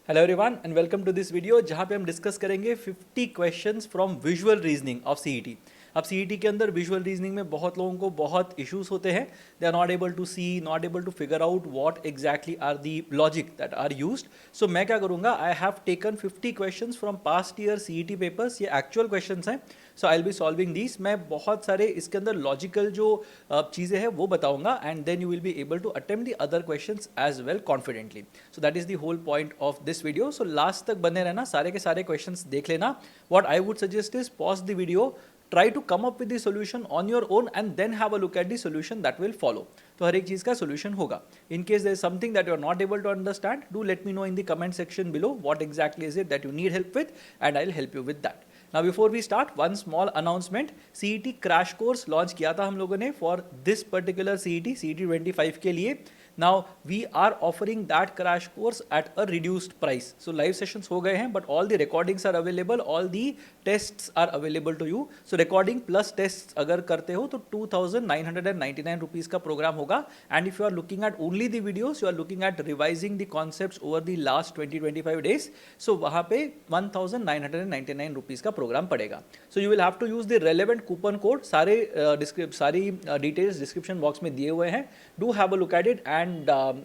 Hello everyone and welcome to this video जहाँ पे हम डिस्कस करेंगे 50 questions from visual reasoning of CET. अब सीईटी के अंदर विजुअल रीजनिंग में बहुत लोगों को बहुत इश्यूज होते हैं। They are not able to see, not able to figure out what exactly are the logic that are used. So मैं क्या करूँगा, I have taken 50 questions from past year CET papers. ये एक्चुअल क्वेश्चंस हैं। So I will be solving these. मैं बहुत सारे इसके अंदर लॉजिकल जो चीज़ें हैं वो बताऊंगा and then you will be able to attempt the other questions as well confidently. So that is the whole point of this video. So last तक बने रहना, सारे के सारे क्वेश्चंस देख लेना। What I would suggest is pause the video, try to come up with the solution on your own and then have a look at the solution that will follow. तो हर एक चीज का solution होगा. In case there is something that you are not able to understand, do let me know in the comment section below what exactly is it that you need help with and I'll help you with that. Now before we start, one small announcement. CET crash course launch किया था हम लोगों ने for this particular CET 25 के लिए. Now we are offering that crash course at a reduced price. So live sessions हो गए हैं, but all the recordings are available, all the tests are available to you. So recording plus tests अगर करते हो तो 2,999 rupees का programme होगा. And if you are looking at only the videos, you are looking at revising the concepts over the last 20-25 days. So वहाँ पे 1,999 rupees का programme पड़ेगा. So you will have to use the relevant coupon code. सारी details description box में दिए हुए हैं. Do have a look at it and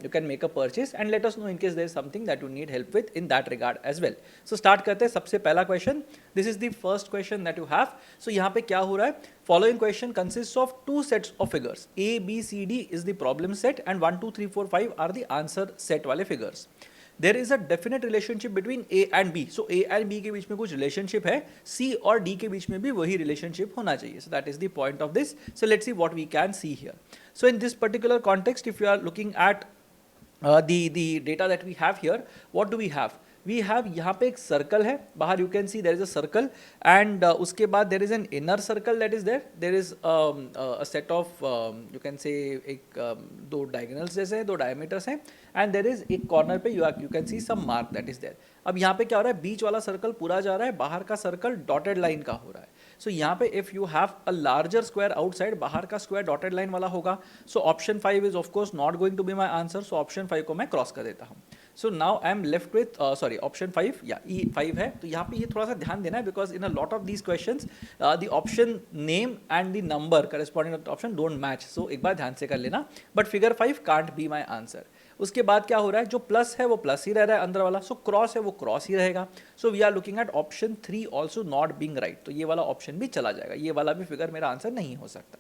you can make a purchase and let us know in case there is something that you need help with in that regard as well. So start करते हैं. सबसे पहला question. This is the first question that you have. So यहाँ पे क्या हो रहा है? Following question consists of two sets of figures. A, B, C, D is the problem set and 1, 2, 3, 4, 5 are the answer set वाले figures. There is a definite relationship between A and B. So A and B के बीच में कुछ relationship है. C और D के बीच में भी वही relationship होना चाहिए. So that is the point of this. So let's see what we can see here. So in this particular context, if you are looking at the data that we have here, what do we have? We have यहाँ पे एक circle है, बाहर you can see there is a circle and उसके बाद there is an inner circle that is there is a set of you can say एक दो diagonals जैसे हैं, दो डायमीटर्स हैं एंड देर इज एक कॉर्नर पे you can see some mark that is there. अब यहाँ पे क्या हो रहा है, बीच वाला सर्कल पूरा जा रहा है, बाहर का सर्कल डॉटेड लाइन का हो रहा है. सो यहाँ पे if you have a larger square outside, बाहर का स्क्वायर डॉटेड लाइन वाला होगा. So option 5 is of course not going to be my answer. So option 5 को मैं क्रॉस कर देता हूँ. So now I am left with sorry option 5 या E5 है. तो यहाँ पे ये थोड़ा सा ध्यान देना है because in a lot of these questions the option name and the number corresponding option don't match. So एक बार ध्यान से कर लेना. But figure 5 can't be my answer. उसके बाद क्या हो रहा है, जो प्लस है वो प्लस ही रह रहा है अंदर वाला. सो क्रॉस है वो क्रॉस ही रहेगा. So we are looking at option 3 also not being right. तो ये वाला ऑप्शन भी चला जाएगा, ये वाला भी फिगर मेरा आंसर नहीं हो सकता.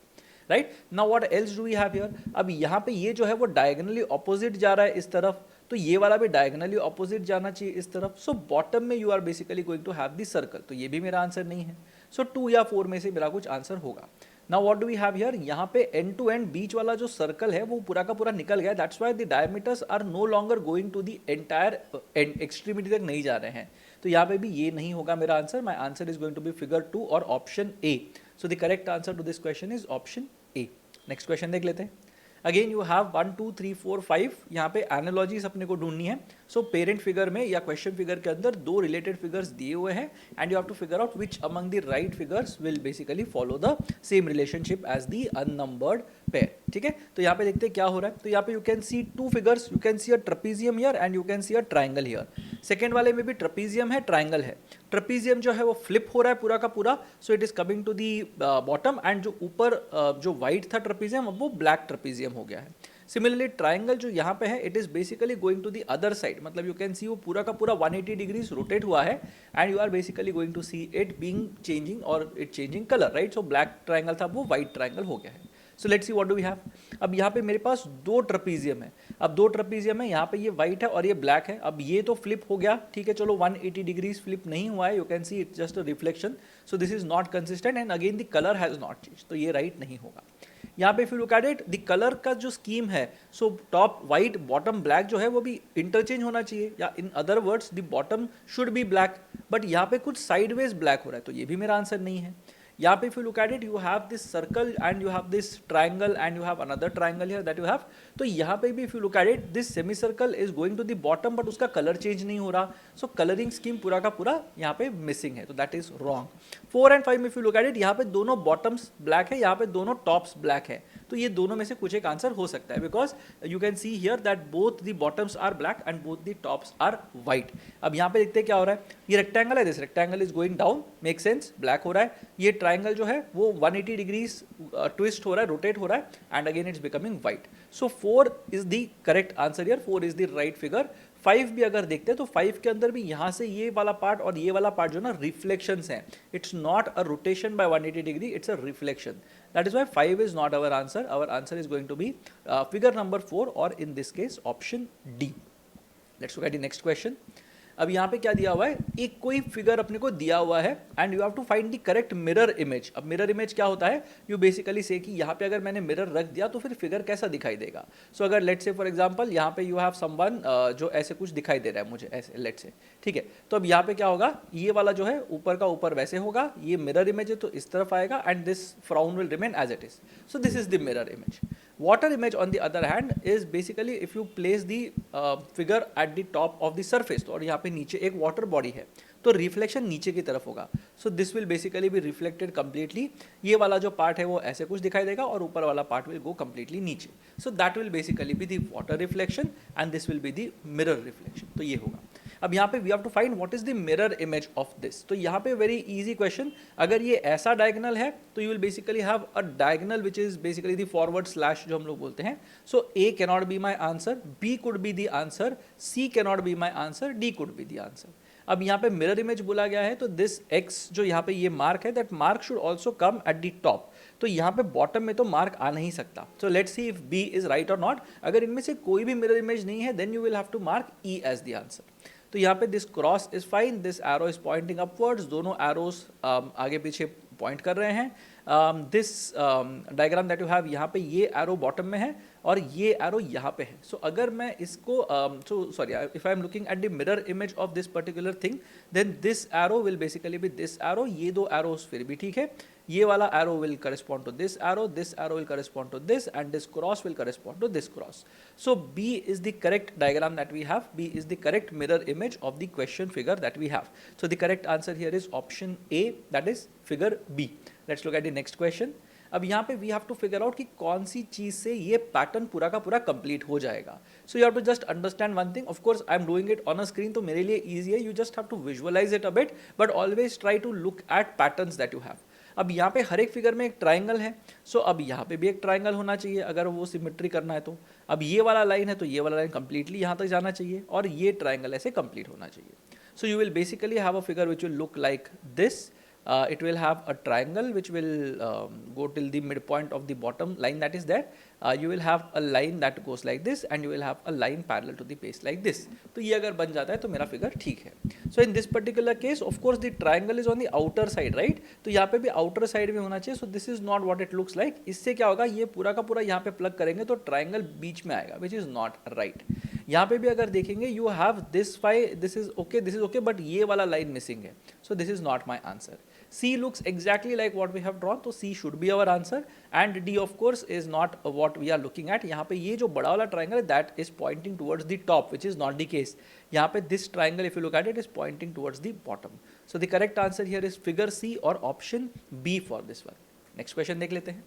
Right now what else do we have here. अब यहाँ पे ये जो है वो डायगोनली ऑपोजिट जा रहा है इस तरफ, तो ये वाला भी डायगोनली ऑपोजिट जाना चाहिए इस तरफ. सो बॉटम में you are basically going to have this circle. तो ये भी मेरा आंसर नहीं है. सो 2 या 4 में से मेरा कुछ आंसर होगा. Now what do we have here, यहाँ पे एंड टू एंड बीच वाला जो सर्कल है वो पूरा का पूरा निकल गया. That's why the diameters are no longer going to the entire extremity तक नहीं जा रहे हैं. तो यहाँ पे भी ये नहीं होगा मेरा answer. My answer is going to be figure 2 और option A. So the correct answer to this question is option A. Next question देख लेते हैं. Again you have 1, 2, 3, 4, 5. यहाँ पे एनालॉजीज अपने को ढूंढनी है. सो पेरेंट फिगर में या क्वेश्चन फिगर के अंदर दो रिलेटेड फिगर्स दिए हुए हैं and you have to figure out which among the right figures will basically follow the same relationship as the unnumbered pair. ठीक है, तो यहाँ पे देखते हैं क्या हो रहा है. तो यहाँ पे you can C two figures. You can C a trapezium here and you can C a triangle here. Second वाले में भी ट्रपीजियम है, ट्राइंगल है. ट्रपीजियम जो है वो फ्लिप हो रहा है पूरा का पूरा. So it is coming to the bottom and जो ऊपर जो व्हाइट था ट्रपीजियम अब वो ब्लैक ट्रपीजियम हो गया है. सिमिलरली ट्राइंगल जो यहाँ पे है it is basically going to the other side. मतलब यू कैन सी वो पूरा का पूरा 180 डिग्रीज रोटेट हुआ है and you are basically going to see it being changing और it changing colour. Right, so black triangle था वो व्हाइट ट्राइंगल हो गया है. So let's see what do we have. अब यहाँ पे मेरे पास दो ट्रपीजियम है. अब दो ट्रपीजियम है, यहाँ पे ये व्हाइट है और ये ब्लैक है. अब ये तो फ्लिप हो गया, ठीक है, चलो 180 डिग्रीज फ्लिप नहीं हुआ है. You can see it's just a reflection. So this is not consistent and again the colour has not change. तो ये राइट नहीं होगा. यहाँ पे if you look at it, the colour का जो स्कीम है, so top white bottom black जो है वो भी इंटरचेंज होना चाहिए, या in other words the bottom should be black. But यहाँ पे कुछ साइडवेज ब्लैक हो रहा है, तो ये भी मेरा आंसर नहीं है. यहाँ पे if you look at it, you have this circle and you have this triangle and you have another triangle here that you have. तो यहाँ पे भी if you look at it, this semicircle is going to the bottom but उसका colour change नहीं हो रहा. सो colouring scheme पूरा का पूरा यहाँ पे मिसिंग है, तो दैट इज रॉन्ग. 4 and 5 में if you look at it, यहाँ पे दोनों बॉटम्स ब्लैक है, यहाँ पे दोनों टॉप्स ब्लैक है. तो ये दोनों में से कुछ एक आंसर हो सकता है, because you can see here that both the bottoms are black and both the tops are white. अब यहाँ पे देखते हैं क्या हो रहा है, ये रेक्टेंगल है, this rectangle is going down, make sense, black हो रहा है, ये ट्राइंगल जो है वो 180 डिग्रीज ट्विस्ट हो रहा है, रोटेट हो रहा है, and again it's becoming white. So 4 is the correct answer here, 4 is the right figure. 5 भी अगर देखते हैं तो 5 के अंदर भी यहाँ से ये वाला पार्ट और ये वाला पार्ट जो ना रिफ्लेक्शंस हैं, it's not a rotation by 180 degree, it's a reflection. That is why 5 is not our answer, our answer is going to be figure number 4 और in this case option D. Let's look at the next question. अब यहाँ पे क्या दिया हुआ है, एक कोई फिगर अपने को दिया हुआ है and you have to find the correct mirror image. अब मिरर इमेज क्या होता है, यू बेसिकली से कि यहाँ पे अगर मैंने मिरर रख दिया तो फिर फिगर कैसा दिखाई देगा। सो अगर लेट्स से फॉर एग्जांपल यहाँ पे यू हैव समवन जो ऐसे कुछ दिखाई दे रहा है मुझे ऐसे, लेट्स से, ठीक है। तो अब यहाँ पे क्या होगा, ये वाला जो है ऊपर का ऊपर वैसे होगा, ये मिरर इमेज है तो इस तरफ आएगा and this frown will remain as it is. So this is the mirror image. Water image on the other hand is basically if you place the figure at the top of the surface, तो और यहाँ पे नीचे एक water body है तो reflection नीचे की तरफ होगा। सो this will basically be reflected completely, ये वाला जो पार्ट है वो ऐसे कुछ दिखाई देगा और ऊपर वाला पार्ट विल गो कम्प्लीटली नीचे। So that will basically be the water reflection and this will be the mirror reflection. तो ये होगा। अब यहाँ पे we have to find what is the mirror image of this. तो यहाँ पे वेरी इजी क्वेश्चन, अगर ये ऐसा डायगोनल है तो you will basically have a diagonal which is basically the forward slash जो हम लोग बोलते हैं। So A can not be my answer, B could be the answer, C can not be my answer, D could be the answer. अब यहाँ पे mirror image बोला गया है तो दिस एक्स जो यहाँ पे ये मार्क है, that mark should also come eight the top. तो यहाँ पे बॉटम में तो मार्क आ नहीं सकता। So let's see if B is right और नॉट। अगर इनमें से कोई भी मिरर इमेज नहीं है then you will have to mark E as the answer. तो यहाँ पे this cross is fine, this arrow is pointing upwards, दोनों एरोस आगे पीछे पॉइंट कर रहे हैं। This diagram that you have, यहाँ पे ये एरो बॉटम में है और ये एरो यहाँ पे है। सो अगर मैं इसको sorry if I am looking at the mirror image of this particular thing then this arrow will basically be this arrow, ये दो एरोस फिर भी ठीक है, ये वाला arrow will correspond to this arrow will correspond to this, and this cross will correspond to this cross. So B is the correct diagram that we have, B is the correct mirror image of the question figure that we have. So the correct answer here is option A, that is figure B. Let's look at the next question. अब यहाँ पे we have to figure out कि कौन सी चीज़ से ये pattern पूरा का पूरा कंप्लीट हो जाएगा। So you have to just understand one thing. Of course, I am doing it on a screen, तो मेरे लिए easy है. You just have to visualize it a bit, but always try to look at patterns that you have. अब यहाँ पे हर एक figure में एक ट्राइंगल है। सो अब यहाँ पे भी एक ट्राइंगल होना चाहिए अगर वो सिमेट्री करना है तो। अब ये वाला लाइन है तो ये वाला लाइन कंप्लीटली यहाँ तक जाना चाहिए और ये ट्राइंगल ऐसे कंप्लीट होना चाहिए। So you will basically have a figure which will look like this. It will have a triangle which will go till the midpoint of the bottom line that is there. You will have a line that goes like this and you will have a line parallel to the base like this. तो ये अगर बन जाता है तो मेरा figure ठीक है. So in this particular case of course the triangle is on the outer side, right? तो यहाँ पे भी outer side में होना चाहिए. So this is not what it looks like. इससे क्या होगा, ये पूरा का पूरा यहाँ पे प्लग करेंगे तो ट्राइंगल बीच में आएगा which is not right. यहाँ पे भी अगर देखेंगे you have this this is okay but ये वाला line missing है. So this is not my answer. C looks exactly like what we have drawn, so C should be our answer and D of course is not what we are looking at. यहाँ पे ये जो बड़ा वाला triangle है that is pointing towards the top which is not the case. यहाँ पे this triangle if you look at it is pointing towards the bottom. So the correct answer here is figure C or option B for this one. Next question देख लेते हैं.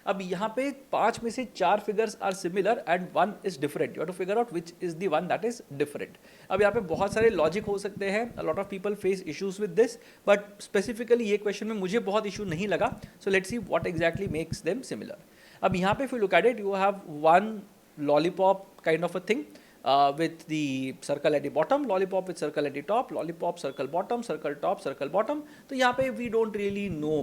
अब यहाँ पे 5 में से 4 figures are similar and 1 is different. You have to figure out which is the one that is different. अब यहाँ पे बहुत सारे लॉजिक हो सकते हैं. A lot of people face issues with this but specifically ये क्वेश्चन में मुझे बहुत इशू नहीं लगा. So let's see what exactly makes them similar. अब यहाँ पे if you look at it you have one lollipop kind of a thing with the circle at the bottom, lollipop with circle at the top, lollipop, circle bottom, circle top, circle bottom. तो यहाँ पे we don't really know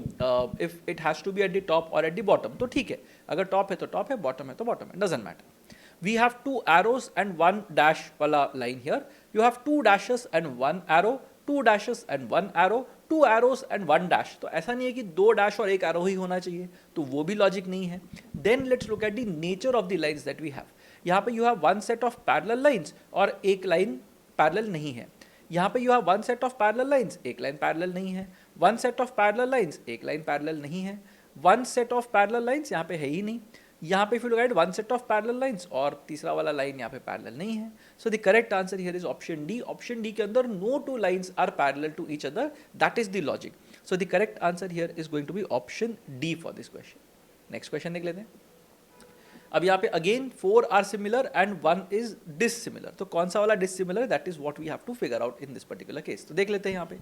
if it has to be at the top or at the bottom. तो ठीक है, अगर top है तो top है, bottom है तो bottom है, doesn't matter. We have 2 arrows and 1 dash वाला line here. You have 2 dashes and 1 arrow, 2 dashes and 1 arrow, 2 arrows and 1 dash. तो ऐसा नहीं है कि 2 dash और 1 arrow ही होना चाहिए, तो वो भी लॉजिक नहीं है. Then let's look at the nature of the lines that we have. यहाँ पे you have one set of parallel lines और एक लाइन पैरेलल नहीं है. यहाँ पे you have one set of parallel lines, एक लाइन पैरेलल नहीं है. one set of parallel lines, एक लाइन पैरेलल नहीं है. one set of parallel lines यहाँ पे है ही नहीं. यहाँ पे if you look at one set of parallel lines और तीसरा वाला लाइन यहाँ पे पैरेलल नहीं है. So the correct answer here is option D. Option D के अंदर no 2 lines are parallel to each other. That is the logic. So the correct answer here is going to be option D for this question. Next question देख लेते हैं. अब यहाँ पे again 4 are similar and 1 is dissimilar, तो कौन सा वाला dissimilar, that is what we have to figure out in this particular case. तो देख लेते हैं यहाँ पे।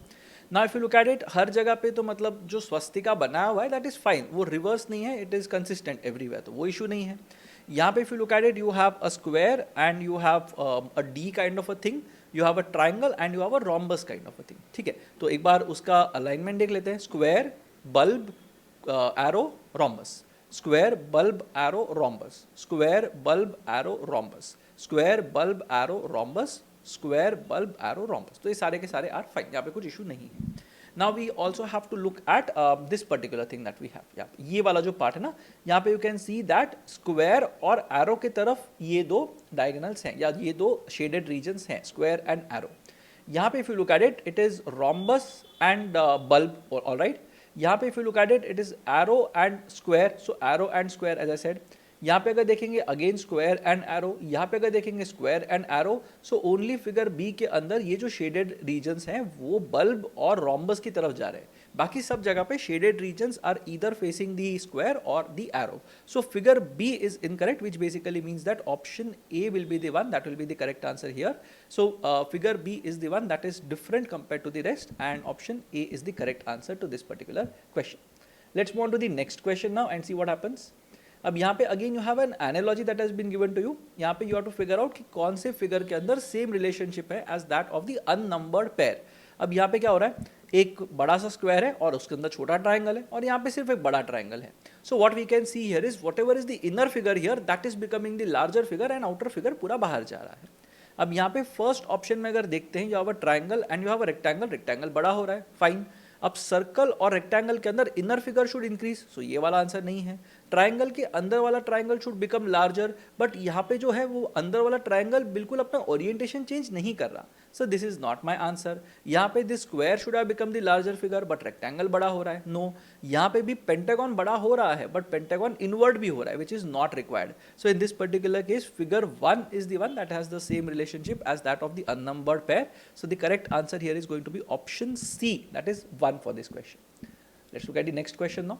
Now if you look at it, हर जगह पे तो मतलब जो स्वस्तिका बनाया हुआ है दैट इज फाइन, वो रिवर्स नहीं है, इट इज कंसिस्टेंट एवरीवेयर, तो वो इशू नहीं है। यहाँ पे if you look at it, you have a square and you have a D kind of a thing, you have a triangle and you have a rhombus kind of a thing, ठीक है। तो एक बार उसका alignment देख लेते हैं, square bulb arrow rhombus, square bulb arrow rhombus, square bulb arrow rhombus, square bulb arrow rhombus, square bulb arrow rhombus. तो ये सारे के सारे आर फाइन, यहाँ पे कुछ इशू नहीं है। Now we also have to look at this particular thing that we have, ये वाला जो पार्ट है ना, यहाँ पे you can see that square और एरो की तरफ ये दो डायगोनल्स हैं, या ये दो शेडेड रीजन्स हैं, स्क्वायर एंड एरो। यहाँ पे if you look at it, it is rhombus and bulb, alright. यहाँ पे if you look at it, it is arrow and square, so arrow and square as I said. यहाँ पे अगर देखेंगे again square and arrow, यहाँ पे अगर देखेंगे square and arrow, so only figure B के अंदर ये जो शेडेड रीजन्स हैं वो बल्ब और रोम्बस की तरफ जा रहे हैं, बाकी सब जगह पे shaded regions are either facing the square और the arrow. So figure B is incorrect, which basically means that option A will be the one that will be the correct answer here. So figure B is the one that is different compare to the rest and option A is the correct answer to this particular question. Let's move on to the next question now and see what happens. अब यहाँ पे again you have an analogy that has been given to you. यहाँ पे you have to figure out कि कौन से figure के अंदर सेम रिलेशनशिप है as that of the unnumbered pair. अब यहाँ पे क्या हो रहा है, एक बड़ा सा स्क्वायर है और उसके अंदर छोटा ट्राइंगल है, और यहाँ पे सिर्फ एक बड़ा ट्राइंगल है। So what we can see here is whatever is the inner figure here that is becoming the larger figure and outer figure पूरा बाहर जा रहा है। अब यहाँ पे फर्स्ट ऑप्शन में अगर देखते हैं, you have a triangle and you have a rectangle, rectangle बड़ा हो रहा है, फाइन। अब सर्कल और रेक्टेंगल के अंदर इनर फिगर शुड इंक्रीज, सो ये वाला आंसर नहीं है। ट्राइंगल के अंदर वाला triangle should become larger, but यहाँ पे जो है वो अंदर वाला ट्राइंगल बिल्कुल अपना ओरिएंटेशन चेंज नहीं कर रहा, सो this is not my answer. यहाँ पे this square should have become the larger figure but rectangle बड़ा हो रहा है, नो। यहाँ पे भी पेंटागन बड़ा हो रहा है बट पेंटागन इनवर्ट भी हो रहा है, which is not required. So in this particular case figure 1 is the one that has the same relationship as that of the unnumbered pair. So the correct answer here is going to be option C, that is 1 for this question. Let's look at the next question now.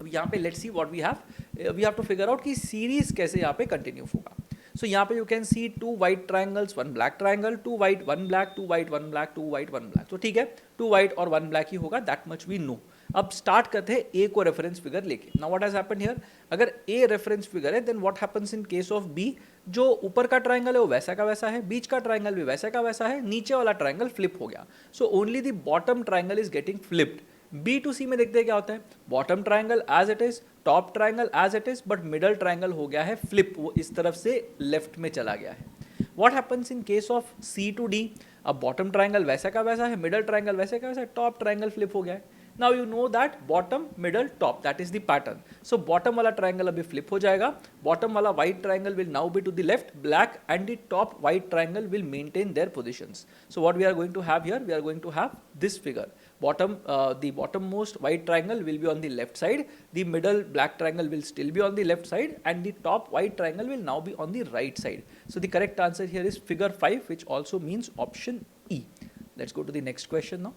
अब यहाँ पे let's see what we have to figure out कि series कैसे यहाँ पे continue होगा। सो यहाँ पे you can C 2 white triangles 1 black triangle, 2 white 1 black, 2 white 1 black, 2 white 1 black, तो ठीक है 2 वाइट और 1 ब्लैक ही होगा, दैट मच वी नो। अब स्टार्ट करते हैं ए को रेफरेंस फिगर लेके। Now what has happened here, अगर ए रेफरेंस फिगर है then what happens in case of B, जो ऊपर का ट्राइंगल है वो वैसा का वैसा है, बीच का ट्राइंगल भी वैसा का वैसा है, नीचे वाला ट्राइंगल फ्लिप हो गया, so only the bottom triangle is getting flipped. B to C में देखते हैं क्या होता है, bottom triangle as it is, top triangle as it is, but middle triangle हो गया है फ्लिप, वो इस तरफ से लेफ्ट में चला गया है। What happens in case of C to D, अब बॉटम ट्राइंगल वैसा का वैसा है, मिडल ट्राइंगल वैसे का वैसा है, टॉप ट्राइंगल फ्लिप हो गया है। Now you know that bottom, middle, top, that is the pattern. So bottom वाला triangle अभी flip हो जाएगा, bottom वाला white triangle will now be to the left, black and the top white triangle will maintain their positions. So what we are going to have here, we are going to have this figure. The bottommost white triangle will be on the left side, the middle black triangle will still be on the left side, and the top white triangle will now be on the right side. So the correct answer here is figure 5, which also means option E. Let's go to the next question now.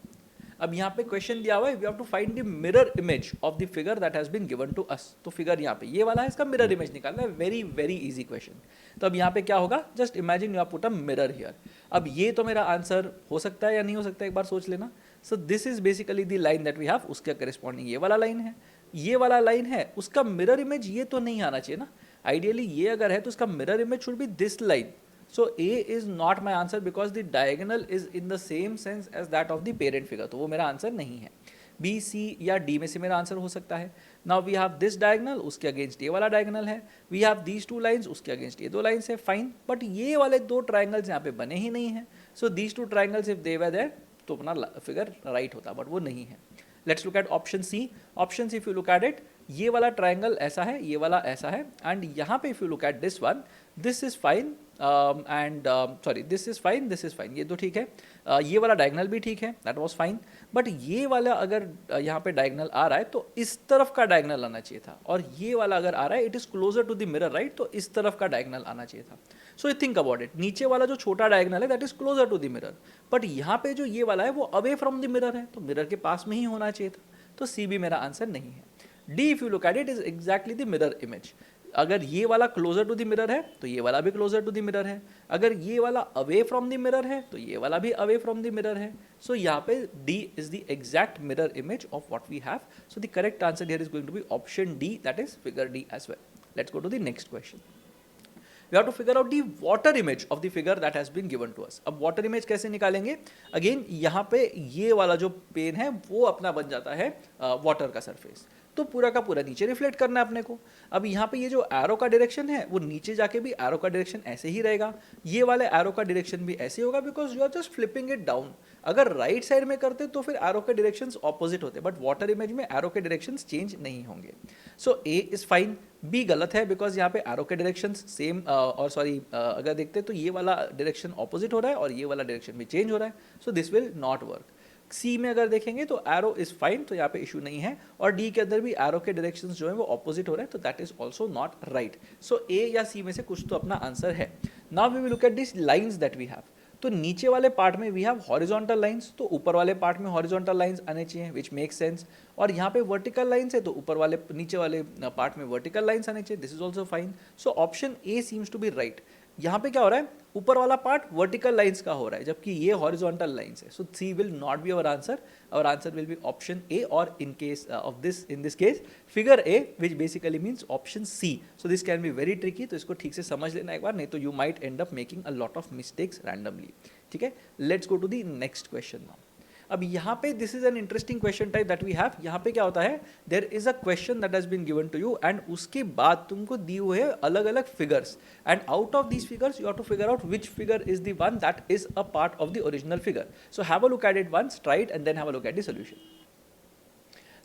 अब यहाँ पे question दिया हुआ है, we have to find the mirror image of the figure that has been given to us. तो figure यहाँ पे ये वाला है, इसका मिरर इमेज निकालना है, वेरी वेरी इजी क्वेश्चन। तो अब यहाँ पे क्या होगा, just imagine you have put a mirror here. अब ये तो मेरा आंसर हो सकता है या नहीं हो सकता है, एक बार सोच लेना। So this is basically the line that we have, उसके करेस्पॉन्डिंग ये वाला लाइन है, ये वाला लाइन है, उसका मिरर इमेज ये तो नहीं आना चाहिए ना। आइडियली ये अगर है तो उसका mirror image should be this line. So A is not my answer because the diagonal is in the same sense as that of the parent figure, तो वो मेरा आंसर नहीं है। B, C या D में से मेरा आंसर हो सकता है। Now we have this diagonal, उसके अगेंस्ट ये वाला diagonal है। We have these two lines, उसके अगेंस्ट ये दो लाइन्स है, फाइन। बट ये वाले दो ट्राइंगल्स यहाँ पे बने ही नहीं हैं। So these two triangles if they were there, तो अपना फिगर राइट होता, बट वो नहीं है। Let's look at option C. Option C if you look at it, ये वाला ट्राइंगल ऐसा है, ये वाला ऐसा है, एंड यहाँ पे if you look at this one, this is fine and sorry this is fine, this is fine, ये तो ठीक है। ये वाला डायगनल भी ठीक है, दैट वाज फाइन। बट ये वाला अगर यहाँ पे डायगनल आ रहा है तो इस तरफ का डायगनल आना चाहिए था, और ये वाला अगर आ रहा है it is closer to the mirror right, तो इस तरफ का डायगनल आना चाहिए था। So you think about it, नीचे वाला जो छोटा डायगनल है that is closer to the mirror, but यहाँ पे जो ये वाला है वो अवे फ्रॉम द मिरर है, तो मिरर के पास में ही होना चाहिए था। तो सी भी मेरा आंसर नहीं है। D if you look at it is exactly the mirror image. अगर ये वाला क्लोजर टू द मिरर है तो ये वाला भी क्लोजर टू द मिरर है, अगर ये वाला अवे फ्रॉम द मिरर है तो ये वाला भी अवे फ्रॉम द मिरर है. सो यहाँ पे D is the exact mirror image of what we have. So the correct answer here is going to be option D, that is figure D as well. Let's go to the next question. We have to figure out the water image of the figure that has been given to us. अब water image कैसे निकालेंगे? Again यहाँ पे ये वाला जो pen है वो अपना बन जाता है वाटर का सरफेस, तो पूरा का पूरा नीचे रिफ्लेक्ट करना है अपने को. अब यहाँ पे ये जो एरो का डायरेक्शन है वो नीचे जाके भी एरो का डायरेक्शन ऐसे ही रहेगा, ये वाले एरो का डायरेक्शन भी ऐसे होगा, because you are just flipping it down. अगर राइट साइड में करते तो फिर एरो के डायरेक्शंस ऑपोजिट होते, बट वाटर इमेज में एरो के डायरेक्शंस चेंज नहीं होंगे. So A is fine, B गलत है बिकॉज यहाँ पे एरो के डायरेक्शंस सेम और सॉरी अगर देखते तो ये वाला डायरेक्शन ऑपोजिट हो रहा है और ये वाला डायरेक्शन भी चेंज हो रहा है, so this will not work. C में अगर देखेंगे तो एरो इज फाइन, तो यहाँ पे इशू नहीं है, और डी के अंदर भी एरो के डायरेक्शंस जो है वो ऑपोजिट हो रहे हैं, तो that is also not right. So A या सी में से कुछ तो अपना आंसर है. Now we will look at this lines that we have. तो नीचे वाले पार्ट में वी हैव हॉरिजॉन्टल लाइंस, तो ऊपर वाले पार्ट में हॉरिजॉन्टल लाइंस आने चाहिए, विच मेक सेंस. और यहाँ पे वर्टिकल लाइंस है तो ऊपर वाले नीचे वाले पार्ट में वर्टिकल लाइंस आने चाहिए, this is also fine. So option A seems to be right. यहाँ पे क्या हो रहा है, ऊपर वाला पार्ट वर्टिकल लाइंस का हो रहा है जबकि ये हॉरिजॉन्टल लाइंस है. So C will not be our answer. Our answer will be option A, or in case of this, in this case figure A, which basically means option C. So this can be very tricky, तो इसको ठीक से समझ लेना एक बार, नहीं तो you might end up making a lot of mistakes randomly. ठीक है, let's go to the next question now. अब यहाँ पे this is an interesting question type that we have. यहाँ पे क्या होता है, there is a question that has been given to you and उसके बाद तुमको दी हुए अलग अलग figures, and out of these figures you have to figure out which figure is the one that is a part of the original figure. So have a look at it once, try it and then have a look at the solution.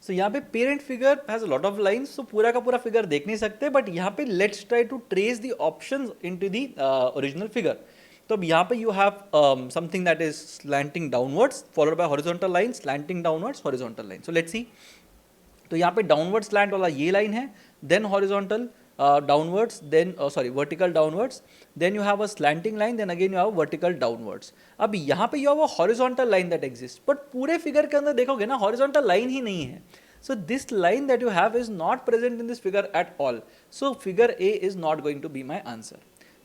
So यहाँ पे parent figure has a lot of lines, तो पूरा का पूरा figure देख नहीं सकते, but यहाँ पे let's try to trace the options into the original figure. तो अब यहाँ पे you have something that is slanting downwards followed by horizontal line, slanting downwards horizontal line. So let's see. तो यहाँ पे डाउनवर्ड स्लैंट वाला ये लाइन है, then horizontal downwards, then sorry vertical downwards, then you have a slanting line, then again you have vertical downwards. अब यहाँ पे you have a horizontal line that exist, but पूरे फिगर के अंदर देखोगे ना हॉरिजॉन्टल लाइन ही नहीं है. So this line that you have is not present in this figure at all. So figure A is not going to be my answer.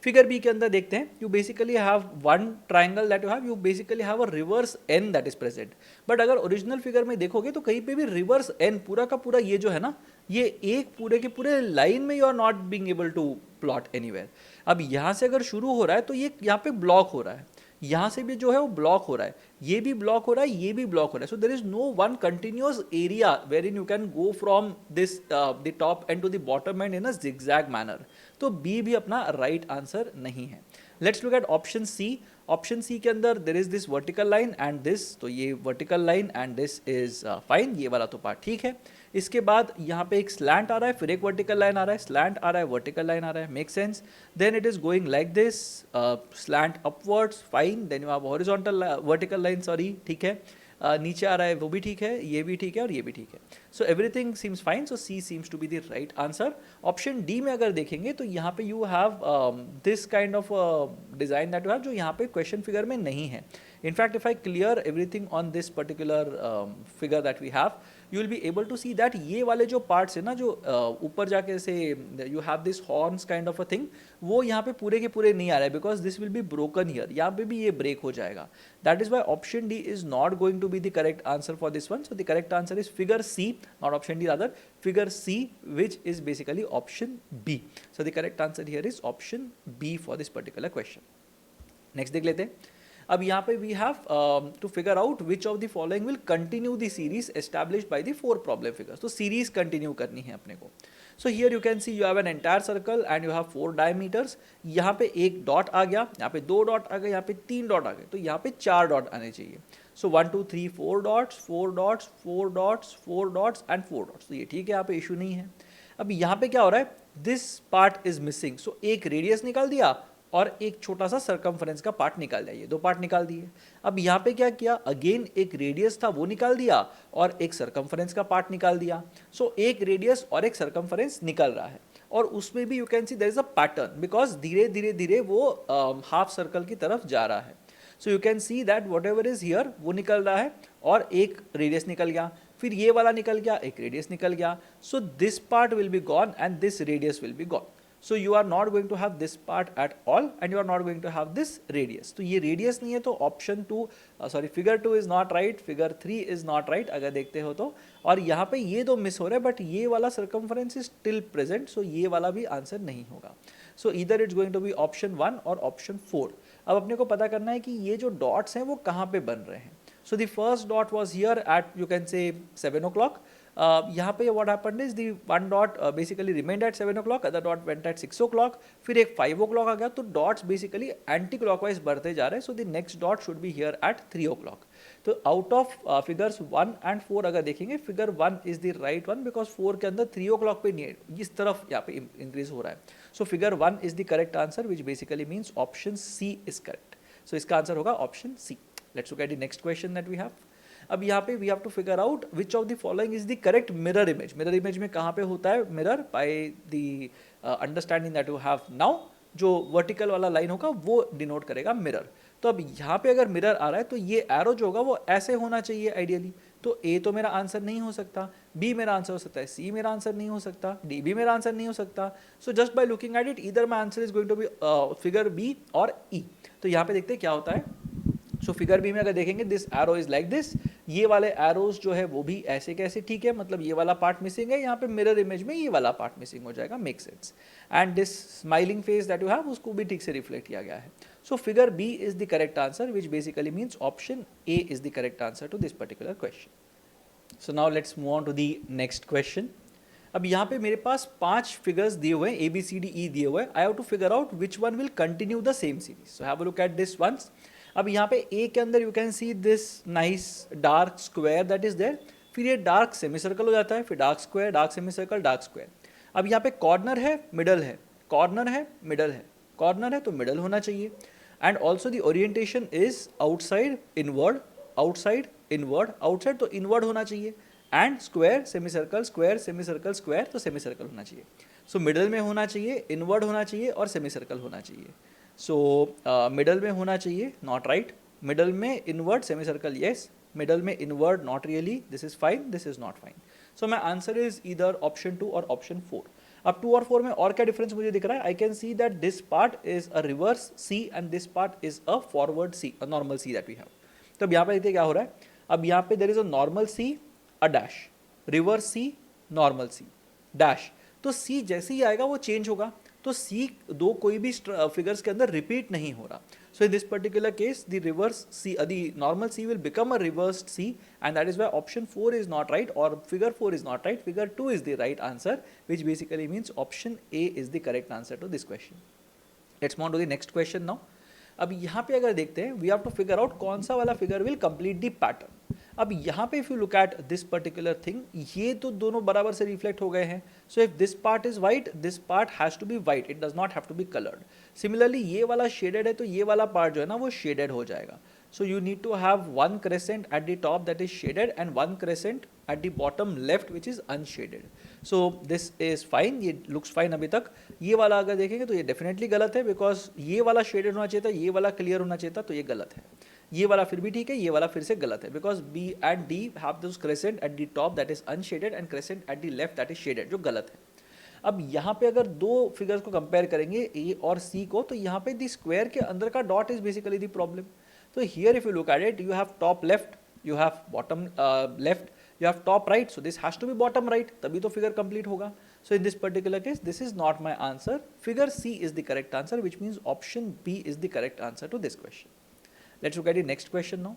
Figure B के अंदर देखते हैं, you basically have one triangle that you have, you basically have a reverse N that is present. But अगर original figure में देखोगे तो कहीं पे भी रिवर्स एन पूरा का पूरा ये जो है ना, ये एक पूरे के पूरे लाइन में you are not being able to plot anywhere. अब यहाँ से अगर शुरू हो रहा है तो ये यहाँ पे ब्लॉक हो रहा है, यहाँ से भी जो है वो ब्लॉक हो रहा है, ये भी ब्लॉक हो रहा है, ये भी ब्लॉक हो रहा है. So there is no one continuous area wherein you can go from this the top end to the bottom end in a zigzag manner. तो बी भी अपना राइट आंसर नहीं है. Let's look at option C. Option C के अंदर there is this vertical line and this, तो ये vertical line and this is fine, ये वाला तो पार्ट ठीक है. इसके बाद यहाँ पे एक स्लैंट आ रहा है, फिर एक वर्टिकल लाइन आ रहा है, स्लैंट आ रहा है, वर्टिकल लाइन आ रहा है, make sense. Then it is going like this, slant upwards, fine. Then you have horizontal vertical line, sorry ठीक है, नीचे आ रहा है वो भी ठीक है, ये भी ठीक है और ये भी ठीक है. So everything seems fine. So C seems to be the right answer. Option D में अगर देखेंगे तो यहाँ पे you have this kind of design that you have, जो यहाँ पे क्वेश्चन फिगर में नहीं है. In fact, if I clear everything on this particular figure that we have, you will be able to see that ये वाले जो parts है ना, जो ऊपर जाके से you have this horns kind of a thing, वो यहाँ पे पूरे के पूरे नहीं आ रहा है, because this will be broken here. यहाँ पे भी ये break हो जाएगा. That is why option D is not going to be the correct answer for this one. So the correct answer is figure C, not option D rather, figure C, which is basically option B. So the correct answer here is option B for this particular question. Next देख लेते हैं. अब यहाँ पे we have to figure out which of the following will continue the series established by the 4 problem figures. तो series continue करनी है अपने को. So here you can see you have an entire circle and you have 4 diameters. यहाँ पे एक dot आ गया, यहाँ पे 2 डॉट आ गए, यहाँ पे 3 डॉट आ गए, तो यहाँ पे 4 डॉट आने चाहिए. सो 1 2 3 4 dots, 4 dots, 4 dots, 4 dots and 4 dots. तो ये ठीक है, यहाँ पे इशू नहीं है. अब यहाँ पे क्या हो रहा है, दिस पार्ट इज मिसिंग. सो एक रेडियस निकाल दिया और एक छोटा सा सरकमफ्रेंस का पार्ट निकाल दिया, ये 2 पार्ट निकाल दिए. अब यहाँ पे क्या किया, अगेन एक रेडियस था वो निकाल दिया और एक सरकमफ्रेंस का पार्ट निकाल दिया. सो एक रेडियस और एक सरकमफ्रेंस निकल रहा है, और उसमें भी you can see there is a pattern, because धीरे धीरे धीरे वो हाफ सर्कल की तरफ जा रहा है. So you can see that what ever is here वो निकल रहा है और एक रेडियस निकल गया, फिर ये वाला निकल गया, एक रेडियस निकल गया. So this part will be gone and this radius will be gone. So you are not going to have this part at all and you are not going to have this radius. तो ये radius नहीं है तो option 2 figure 2 is not right, figure 3 is not right अगर देखते हो तो. और यहाँ पे ये दो मिस हो रहे हैं बट ये वाला circumference is still present, so ये वाला भी आंसर नहीं होगा. So either it's going to be option 1 और option 4. अब अपने को पता करना है कि ये जो डॉट्स हैं वो कहाँ पे बन रहे हैं. So the first dot was here at you can say 7 o'clock. यहाँ पे what happened is the one dot basically remained at 7 o'clock, other dot went at 6 o'clock, फिर एक 5 o'clock आ गया, तो dots basically anti clockwise बढ़ते जा रहे हैं. So the next dot should be here at 3 o'clock. तो out of figures 1 and 4 अगर देखेंगे figure 1 is the right one because 4 के अंदर 3 o'clock पे नहीं है, इस तरफ यहाँ पे increase हो रहा है. So figure 1 is the correct answer which basically means option C is correct. So इसका आंसर होगा option C. Let's look at the next question that we have. अब यहाँ पे we have to figure out which of the following is the correct mirror image. Mirror image में कहाँ पे होता है mirror? By the understanding that you have now, जो vertical वाला लाइन होगा वो डिनोट करेगा मिरर. तो अब यहाँ पे अगर मिरर आ रहा है तो ये एरो जो होगा वो ऐसे होना चाहिए आइडियली. तो ए तो मेरा आंसर नहीं हो सकता, बी मेरा आंसर हो सकता है, सी मेरा आंसर नहीं हो सकता, डी भी मेरा आंसर नहीं हो सकता. So just by looking at it either my answer is going to be figure B और ई. तो यहाँ पे देखते हैं क्या होता है. सो फिगर बी में अगर देखेंगे this arrow is like this, ये वाले एरोज जो है वो भी ऐसे कैसे, ठीक है, मतलब ये वाला पार्ट मिसिंग है, यहाँ पे मिरर इमेज में ये वाला पार्ट मिसिंग हो जाएगा, make sense. And this smiling face that you have उसको भी ठीक से रिफ्लेक्ट किया गया है. So figure B is the correct answer which basically means option A is the correct answer to this particular question. So now let's move on to the next question. अब यहाँ पे मेरे पास 5 फिगर्स दिए हुए हैं, A B C D E दिए हुए हैं. I have to figure out which one will continue the same series. So have a look at this once. अब यहाँ पे ए के अंदर you can see this nice dark square that is there, फिर ये डार्क सेमी सर्कल हो जाता है, फिर dark square, dark semi circle, dark square. अब यहाँ पे कॉर्नर है, मिडल है, कॉर्नर है, मिडल है, कॉर्नर है तो मिडल होना चाहिए. And also the orientation is outside inward, outside inward, outside तो इनवर्ड होना चाहिए. And square semi circle, square semi circle, square तो सेमी सर्कल होना चाहिए. सो मिडल में होना चाहिए, इनवर्ड होना चाहिए और सेमी सर्कल होना चाहिए. सो मिडल में होना चाहिए, नॉट राइट. मिडल में inward semi circle yes, middle में inward not really, this is fine, this is not fine. So my answer is either option 2 और ऑप्शन 4. अब 2 और 4 में और क्या डिफरेंस मुझे दिख रहा है? I can see that this part is a reverse C and this part is a forward C, a normal C that we have. तो अब यहाँ पे देखते क्या हो रहा है. अब यहाँ पे there is a normal C, a dash, reverse C, normal C, dash. तो सी जैसे ही आएगा वो चेंज होगा. तो सी दो कोई भी फिगर्स के अंदर रिपीट नहीं हो रहा. So in this particular case the reverse C, the normal C will become a reversed C and that is why option 4 is not right और figure 4 is not right. Figure 2 is the right answer which basically means option A is the correct answer to this question. Let's move on to the next question now. अब यहाँ पे अगर देखते हैं we have to figure out कौन सा वाला figure will complete the pattern. अब यहाँ पे if you look at this particular thing, ये तो दोनों बराबर से रिफ्लेक्ट हो गए हैं. So if this part is white, this part has to be white, it does not have to be coloured. Similarly ये वाला शेडेड है तो ये वाला पार्ट जो है ना वो शेडेड हो जाएगा. So you need to have one crescent at the top that is shaded and one crescent at the bottom left which is unshaded. So this is fine, ये लुक्स फाइन अभी तक. ये वाला अगर देखेंगे तो ये डेफिनेटली गलत है बिकॉज ये वाला शेडेड होना चाहिए था, ये वाला क्लियर होना चाहिए था, तो ये गलत है. ये वाला फिर भी ठीक है, ये वाला फिर से गलत है because B and D have this crescent at the top that is unshaded and crescent at the left that is shaded, जो गलत है. अब यहाँ पे अगर दो फिगर्स को कंपेयर करेंगे ए और सी को, तो यहाँ पे द स्क्वायर के अंदर का dot is basically the problem. तो here if you look at it, you have top left, you have bottom left, you have top right, so this has to be bottom right, तभी तो figure complete होगा. So in this particular case, this is not my answer. Figure C is the correct answer, which means option B is the correct answer to this question. Let's look at the next question now.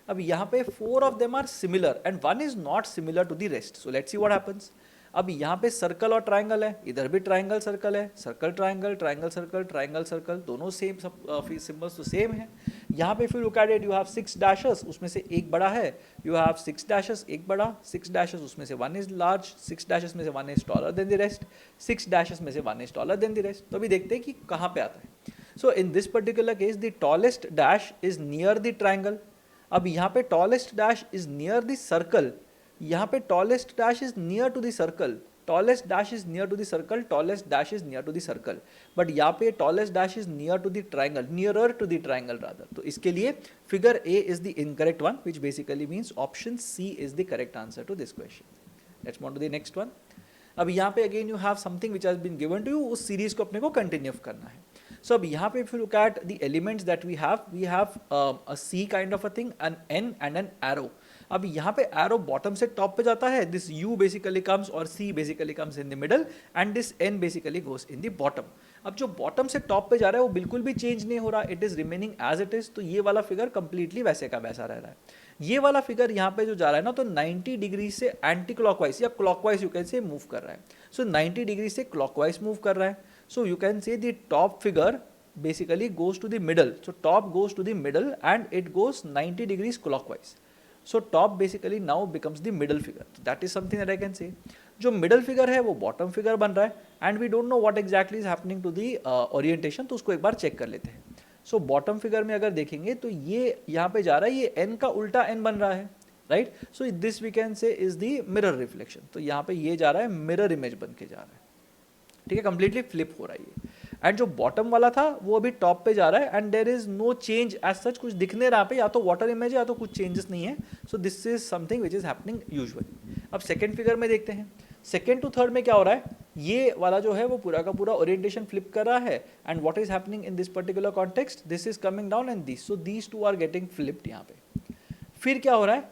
अब यहाँ पे 4 of them are similar and one is not similar to the rest. So let's see what happens. अब यहाँ पे circle और triangle है, इधर भी ट्राइंगल सर्कल है, circle triangle, triangle circle, triangle circle, दोनों सेम, सब सिंबल्स तो सेम है. यहाँ पे फिर look at it, you have 6 dashes, उसमें से एक बड़ा है, यू हैव 6 डैशेस, एक बड़ा, 6 डैशेस उसमें से 1 इज लार्ज, 6 डैशेस में से 1 is taller than the rest, 6 dashes में से 1 is taller than the rest. तो अभी देखते हैं कि कहाँ पे आता है. So in this particular case the tallest dash is near the triangle. अब यहाँ पे tallest dash is near the circle, यहाँ पे tallest dash is near to the circle, tallest dash is near to the circle, tallest dash is near to the circle, but यहाँ पे tallest dash is near to the triangle, nearer to the triangle rather. तो इसके लिए figure A is the incorrect one, which basically means option C is the correct answer to this question. Let's move on to the next one. अब यहाँ पे again you have something which has been given to you, उस series को अपने को continue करना है. So अब यहाँ पे if you look at the elements that we have a C kind of a thing, an N and an arrow. अब यहाँ पे arrow bottom से top पे जाता है, this U basically comes और C basically comes in the middle and this N basically goes in the bottom. अब जो bottom से top पे जा रहा है वो बिल्कुल भी change नहीं हो रहा, it is remaining as it is. तो ये वाला figure completely वैसे का वैसा रह रहा है. ये वाला फिगर यहाँ पे जो जा रहा है ना, तो 90 डिग्री से एंटी क्लॉकवाइज या क्लॉकवाइज यू कैन से मूव कर रहा है. सो 90 डिग्री से क्लॉकवाइज मूव कर रहा है. So you can say the top figure basically goes to the middle. So top goes to the middle and it goes 90 degrees clockwise. So top basically now becomes the middle figure. So that is something that I can say. जो middle figure है वो bottom figure बन रहा है and we don't know what exactly is happening to the orientation. तो उसको एक बार check कर लेते हैं. So bottom figure में अगर देखेंगे तो ये यहाँ पे जा रहा है, ये n का उल्टा n बन रहा है, right? So this we can say is the mirror reflection. तो यहाँ पे ये जा रहा है mirror image बन के जा रहा है, ठीक है, कंप्लीटली फ्लिप हो रहा है ये. एंड जो बॉटम वाला था वो अभी टॉप पे जा रहा है and there is no change as such, कुछ दिख नहीं रहा पे, या तो वाटर इमेज है या तो कुछ चेंजेस नहीं है. So this is something which is happening usually. अब सेकंड फिगर में देखते हैं, सेकंड टू थर्ड में क्या हो रहा है, ये वाला जो है वो पूरा का पूरा ओरिएंटेशन फ्लिप कर रहा है and what is happening in this particular context, this is coming down and this, so these two are getting flipped यहाँ पे. फिर क्या हो रहा है,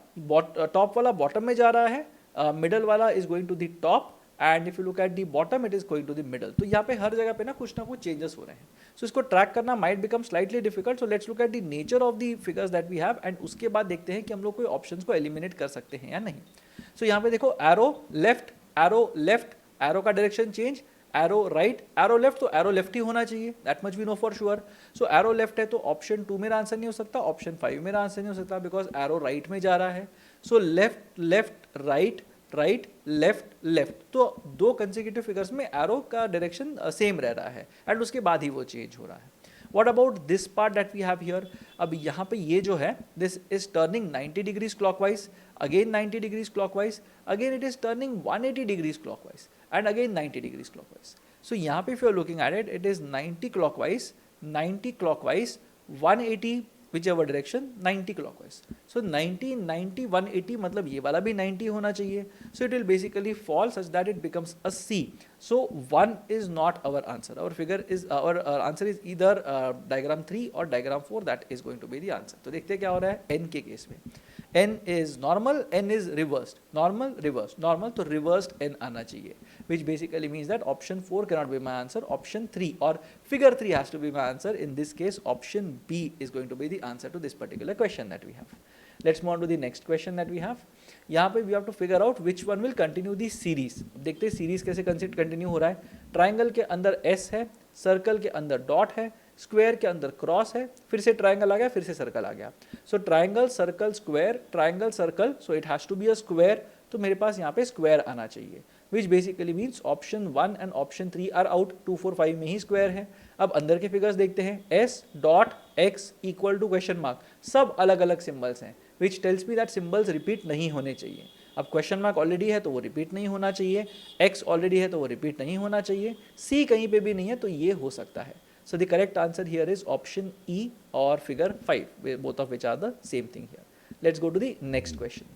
टॉप वाला बॉटम में जा रहा है, मिडल वाला is going to the top and if you look at the bottom it is going to the middle. तो यहाँ पे हर जगह पे ना कुछ चेंजेस हो रहे हैं. सो इसको ट्रैक करना might become slightly difficult. So let's look at the nature of the figures that we have and उसके बाद देखते हैं कि हम लोग कोई ऑप्शंस को एलिमिनेट कर सकते हैं या नहीं. सो यहाँ पे देखो, एरो लेफ्ट, एरो का direction change, arrow right, arrow left, तो एरो लेफ्ट ही होना चाहिए, that much we know for sure. So arrow left है तो ऑप्शन 2 मेरा आंसर नहीं हो सकता, ऑप्शन 5 मेरा आंसर नहीं हो सकता बिकॉज एरो राइट में जा रहा है. So left right right left, तो दो कंसेक्यूटिव फिगर्स में एरो का डायरेक्शन सेम रह रहा है एंड उसके बाद ही वो चेंज हो रहा है. What about this part that we have here? अब यहाँ पे ये जो है, this is turning 90 degrees clockwise, again 90 degrees clockwise, again it is turning 180 degrees clockwise and again 90 degrees clockwise. So यहाँ पे if you are looking at it, it is 90 clockwise, 180 whichever direction, 90 clockwise. So 90, 90, 180 मतलब ये वाला भी 90 होना चाहिए. So it will basically fall such that it becomes a C. So 1 is not our answer. Our figure is our answer is either diagram 3 or diagram 4. That is going to be the answer. तो देखते हैं क्या हो रहा है n के case में. n is normal, n is reversed, normal reversed, normal, तो reversed n आना चाहिए, which basically means that option 4 cannot be my answer, option 3 or figure 3 has to be my answer. In this case option B is going to be the answer to this particular question that we have. Let's move on to the next question that we have. यहाँ पे we have to figure out which one will continue the series. देखते हैं series कैसे continue हो रहा है. Triangle के अंदर S है, सर्कल के अंदर डॉट है, स्क्वायर के अंदर क्रॉस है, फिर से ट्राइंगल आ गया, फिर से सर्कल आ गया. So triangle circle square, triangle circle, so it has to be a square, तो मेरे पास यहाँ पे स्क्वायर आना चाहिए, which basically means option 1 and option 3 are out. 2, 4, 5 में ही स्क्वायर है. अब अंदर के फिगर्स देखते हैं, S dot X equal to question mark, सब अलग अलग सिंबल्स हैं, which tells me that symbols repeat नहीं होने चाहिए. अब क्वेश्चन मार्क ऑलरेडी है तो वो रिपीट नहीं होना चाहिए, एक्स ऑलरेडी है तो वो रिपीट नहीं होना चाहिए, सी कहीं पे भी नहीं है तो ये हो सकता है. So the correct answer here is option E or figure 5, both of which are the same thing here. Let's go to the next question.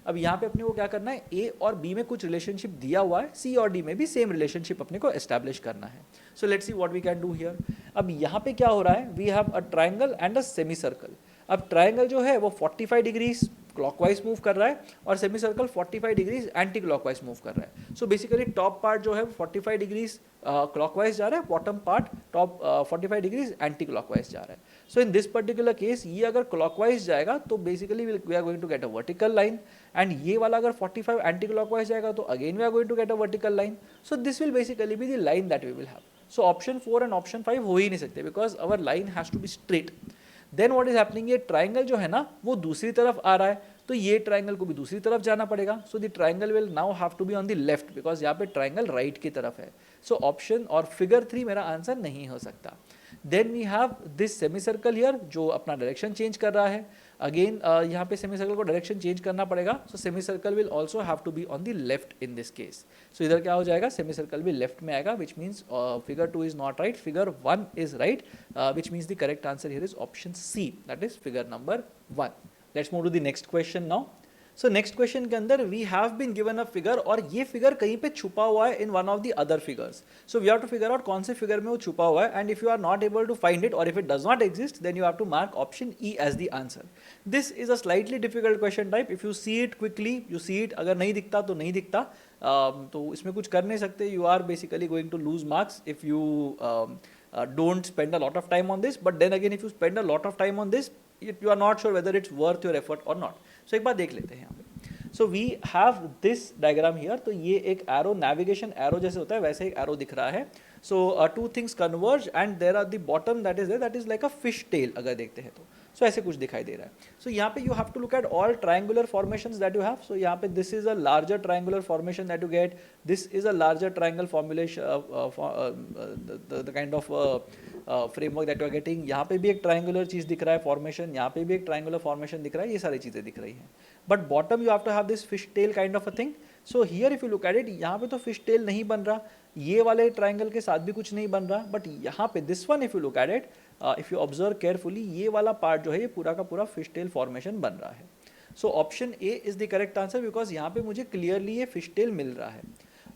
अब यहाँ पे अपने को क्या करना है, A और B में कुछ रिलेशनशिप दिया हुआ है, C और D में भी सेम रिलेशनशिप अपने को एस्टैब्लिश करना है. So let's see what we can do here. अब यहाँ पे क्या हो रहा है, we have a triangle and a semicircle. अब ट्राइंगल जो है वो 45 डिग्रीज क्लॉकवाइज मूव कर रहा है और semi circle 45 degrees anti clockwise move कर रहा है. सो बेसिकली टॉप पार्ट जो है 45 डिग्रीज क्लॉकवाइज जा रहा है, bottom part top 45 degrees anticlockwise जा रहा है. So in this particular case ये अगर क्लॉकवाइज जाएगा तो basically we are going to get a vertical line, and ये वाला अगर 45 एंटी क्लॉकवाइज जाएगा तो again we are going to get a vertical line. So this will basically be the line that we will have. So option 4 and option 5 हो ही नहीं सकते because our line has to be straight. Then what is happening, ये triangle जो है ना वो दूसरी तरफ आ रहा है, तो ये ट्राइंगल को भी दूसरी तरफ जाना पड़ेगा. So the triangle will now have to be on the left because यहाँ पे ट्राइंगल राइट की तरफ है. सो ऑप्शन और फिगर 3 मेरा आंसर नहीं हो सकता. Then we have this semi circle here जो अपना डायरेक्शन चेंज कर रहा है. अगेन यहाँ पे सेमी सर्कल को डायरेक्शन चेंज करना पड़ेगा. So semi circle will also have to be on the left in this case. So इधर क्या हो जाएगा, सेमी सर्कल भी लेफ्ट में आएगा, which means figure 2 is not right, figure 1 is right, which means the correct answer here is option C, that is figure number 1. Let's move to the next question now. So next question के अंदर we have been given a figure और ये figure कहीं पे छुपा हुआ है in one of the other figures. So we have to figure out कौन से फिगर में वो छुपा हुआ है, and if you are not able to find it और if it does not exist then you have to mark option E as the answer. This is a slightly difficult question type. If you see it quickly you see it, अगर नहीं दिखता तो नहीं दिखता, तो इसमें कुछ कर नहीं सकते. You are basically going to lose marks if you don't spend a lot of time on this, but then again if you spend a lot of time on this you are not sure whether it's worth your effort or not. So एक बार देख लेते हैं यहाँ पे. So we have this diagram here. तो ये एक arrow, navigation arrow जैसे होता है वैसे एक arrow दिख रहा है. So two things converge and there are the bottom that is there, that is like a fish tail अगर देखते हैं तो. So ऐसे कुछ दिखाई दे रहा है. So यहाँ पे you have to look at all triangular formations that you have. So यहाँ पे this is a larger triangular formation that you get. This is a larger triangle formulation, the kind of framework that you are getting. यहाँ पे भी एक triangular चीज़ दिख रहा है formation, यहाँ पे भी एक triangular formation दिख रहा है, ये सारी चीज़ें दिख रही हैं. But bottom you have to have this fish tail kind of a thing. So here if you look at it, यहाँ पे तो fish tail नहीं बन रहा, ये वाले triangle के साथ भी कुछ नहीं बन रहा, but यहाँ पे this one if you look at it, if you observe carefully, ये वाला part जो है ये पूरा का पूरा fish tail formation बन रहा है. So option A is the correct answer because यहाँ पे मुझे clearly ये fish tail मिल रहा है.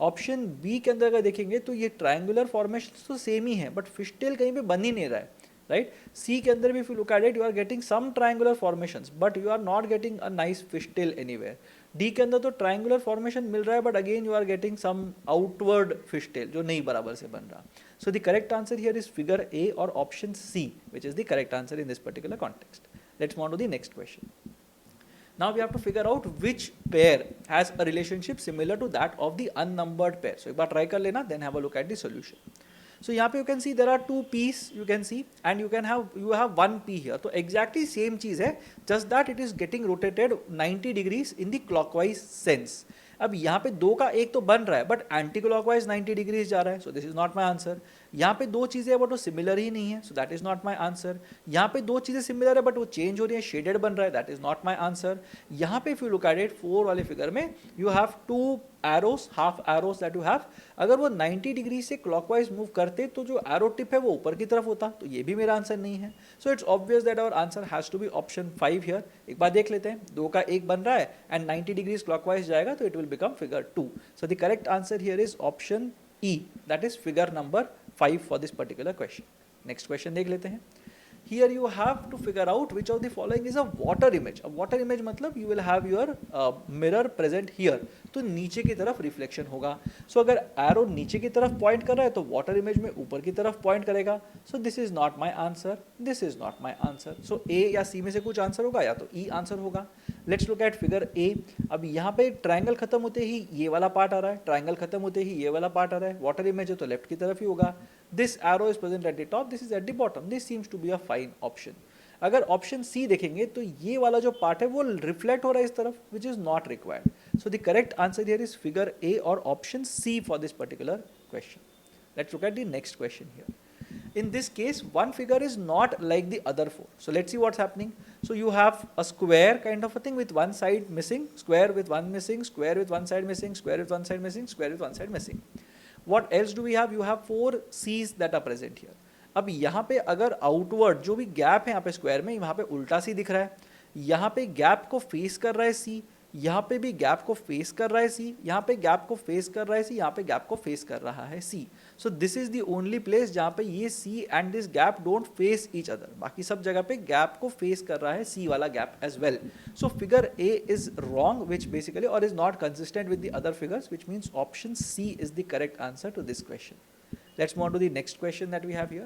ऑप्शन बी के अंदर अगर देखेंगे तो ये ट्रायंगुलर फॉर्मेशन तो सेम ही है, बट फिश टेल कहीं पे बन ही नहीं रहा है, राइट. सी के अंदर भी if you look at it you are getting some triangular formations but you are not getting a nice fish tail anywhere. D के अंदर तो ट्रायंगुलर फॉर्मेशन मिल रहा है but again you are getting some outward fish tail जो नहीं बराबर से बन रहा. So the correct answer here is figure A और option C which is the correct answer in this particular context. Let's move on to the next question. Now we have to figure out which pair has a relationship similar to that of the unnumbered pair. So एक बार try कर लेना, then have a look at the solution. So यहाँ पे you can see there are two p's you can see and you have one p here. तो exactly same चीज़ है, just that it is getting rotated 90 degrees in the clockwise sense. अब यहाँ पे दो का एक तो बन रहा है बट एंटी क्लॉकवाइज 90 डिग्रीज जा रहा है, so this is not my answer. यहाँ पे दो चीज़ें हैं बट वो सिमिलर ही नहीं है, so that is not my answer. यहाँ पे दो चीज़ें सिमिलर है बट वो चेंज हो रही है, शेडेड बन रहा है, that is not my answer. यहाँ पे if you look at it 4 वाले फिगर में you have two arrows, half arrows that you have. अगर वो 90 डिग्री से क्लॉकवाइज मूव करते तो जो एरो टिप है वो ऊपर की तरफ होता, तो ये भी मेरा आंसर नहीं है. So it's obvious that our answer has to be option 5 here. एक बार देख लेते हैं, दो का एक बन रहा है एंड 90 डिग्रीज क्लॉकवाइज जाएगा तो it will become figure 2. So the correct answer here is option E, that is figure number 5 for this particular question. Next question देख लेते हैं. Here you have to figure out which of the following is a water image. A water image मतलब you will have your mirror present here. तो नीचे की तरफ reflection होगा. So अगर एरो नीचे की तरफ पॉइंट कर रहा है तो वाटर इमेज में ऊपर की तरफ पॉइंट करेगा. So this is not my answer. This is not my answer. So A या C में से कुछ आंसर होगा या तो E आंसर होगा. Let's look at figure A. अब यहाँ पे ट्रायंगल खत्म होते ही ये वाला पार्ट आ रहा है, ट्रायंगल खत्म होते ही ये वाला पार्ट आ रहा है. वाटर इमेज है तो लेफ्ट की तरफ ही होगा. This arrow is present at the top, this is at the bottom. This seems to be a fine option. अगर ऑप्शन सी देखेंगे तो ये वाला जो पार्ट है वो रिफ्लेक्ट हो रहा है इस तरफ, which is not required. So the correct answer here is figure A और option C for this particular question. Let's look at the next question here. In this case, one figure is not like the other four. So let's see what's happening. So you have a square kind of a thing with one side missing, square with one missing, square with one side missing, square with one side missing, square with one side missing. What else do we have? You have 4 C's that are present here. अब यहाँ पे अगर outward जो भी gap है यहाँ पे square में, यहाँ पे उल्टा सी दिख रहा है, यहाँ पे गैप को फेस कर रहा है सी, यहाँ पे भी गैप को फेस कर रहा है सी, यहाँ पे गैप को फेस कर रहा है सी, यहाँ पे गैप को फेस कर रहा है C. So this is the only place जहाँ पे ये C and this gap don't face each other. बाकी सब जगह पे गैप को फेस कर रहा है सी वाला gap as well. So figure A is wrong which basically और is not consistent with the other figures, which means option C is the correct answer to this question. Let's move on to the next question that we have here.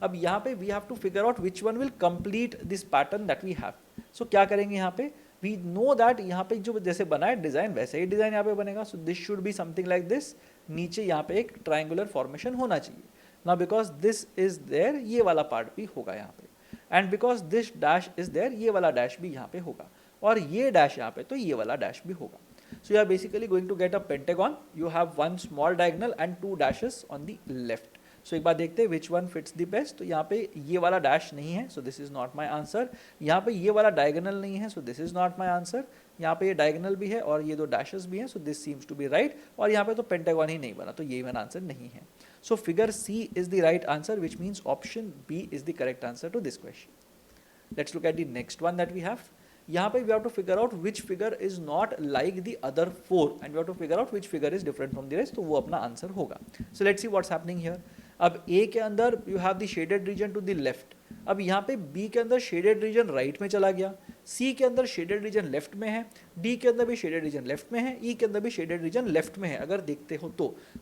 अब यहाँ पे we have to figure out which one will complete this pattern that we have. So क्या करेंगे यहाँ पे? We know that यहाँ पे जो जैसे बना है डिजाइन वैसे ही डिजाइन यहाँ पे बनेगा. So this should be something like this. नीचे यहाँ पे एक triangular formation होना चाहिए. Now because this is there, ये वाला part भी होगा यहाँ पे. And because this dash is there, ये वाला dash भी यहाँ पे होगा. और ये dash यहाँ पे तो ये वाला dash भी होगा. So you are basically going to get a pentagon. You have one small diagonal and 2 dashes on the left. So एक बार देखते हैं which one fits the best. तो यहाँ पे ये वाला dash नहीं है, so this is not my answer. यहाँ पे ये वाला diagonal नहीं है, so this is not my answer. यहाँ पे ये diagonal भी है और ये 2 dashes भी हैं, so this seems to be right. और यहाँ पे तो pentagon ही नहीं बना, तो ये मेरा आंसर नहीं है. So figure C is the right answer, which means option B is the correct answer to this question. Let's look at the next one that we have. यहाँ पे we have to figure out which figure is not like the other 4 and we have to figure out which figure is different from the rest, तो वो अपना answer होगा. So let's see what's happening here. अब A के अंदर you have the shaded region to the left. अब यहाँ पे B के अंदर शेडेड रीजन राइट में चला गया, C के अंदर शेडेड रीजन लेफ्ट में है, D के अंदर भी शेडेड रीजन लेफ्ट में है, E के अंदर भी शेडेड रीजन लेफ्ट में है. अगर देखते हो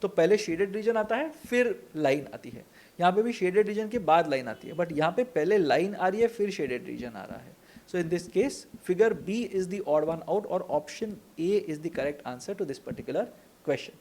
तो पहले शेडेड रीजन आता है फिर लाइन आती है. यहाँ पे भी शेडेड रीजन के बाद लाइन आती है, बट यहाँ पे पहले लाइन आ रही है फिर शेडेड रीजन आ रहा है. So in this case, figure B is the odd one out or option A is the correct answer to this particular question.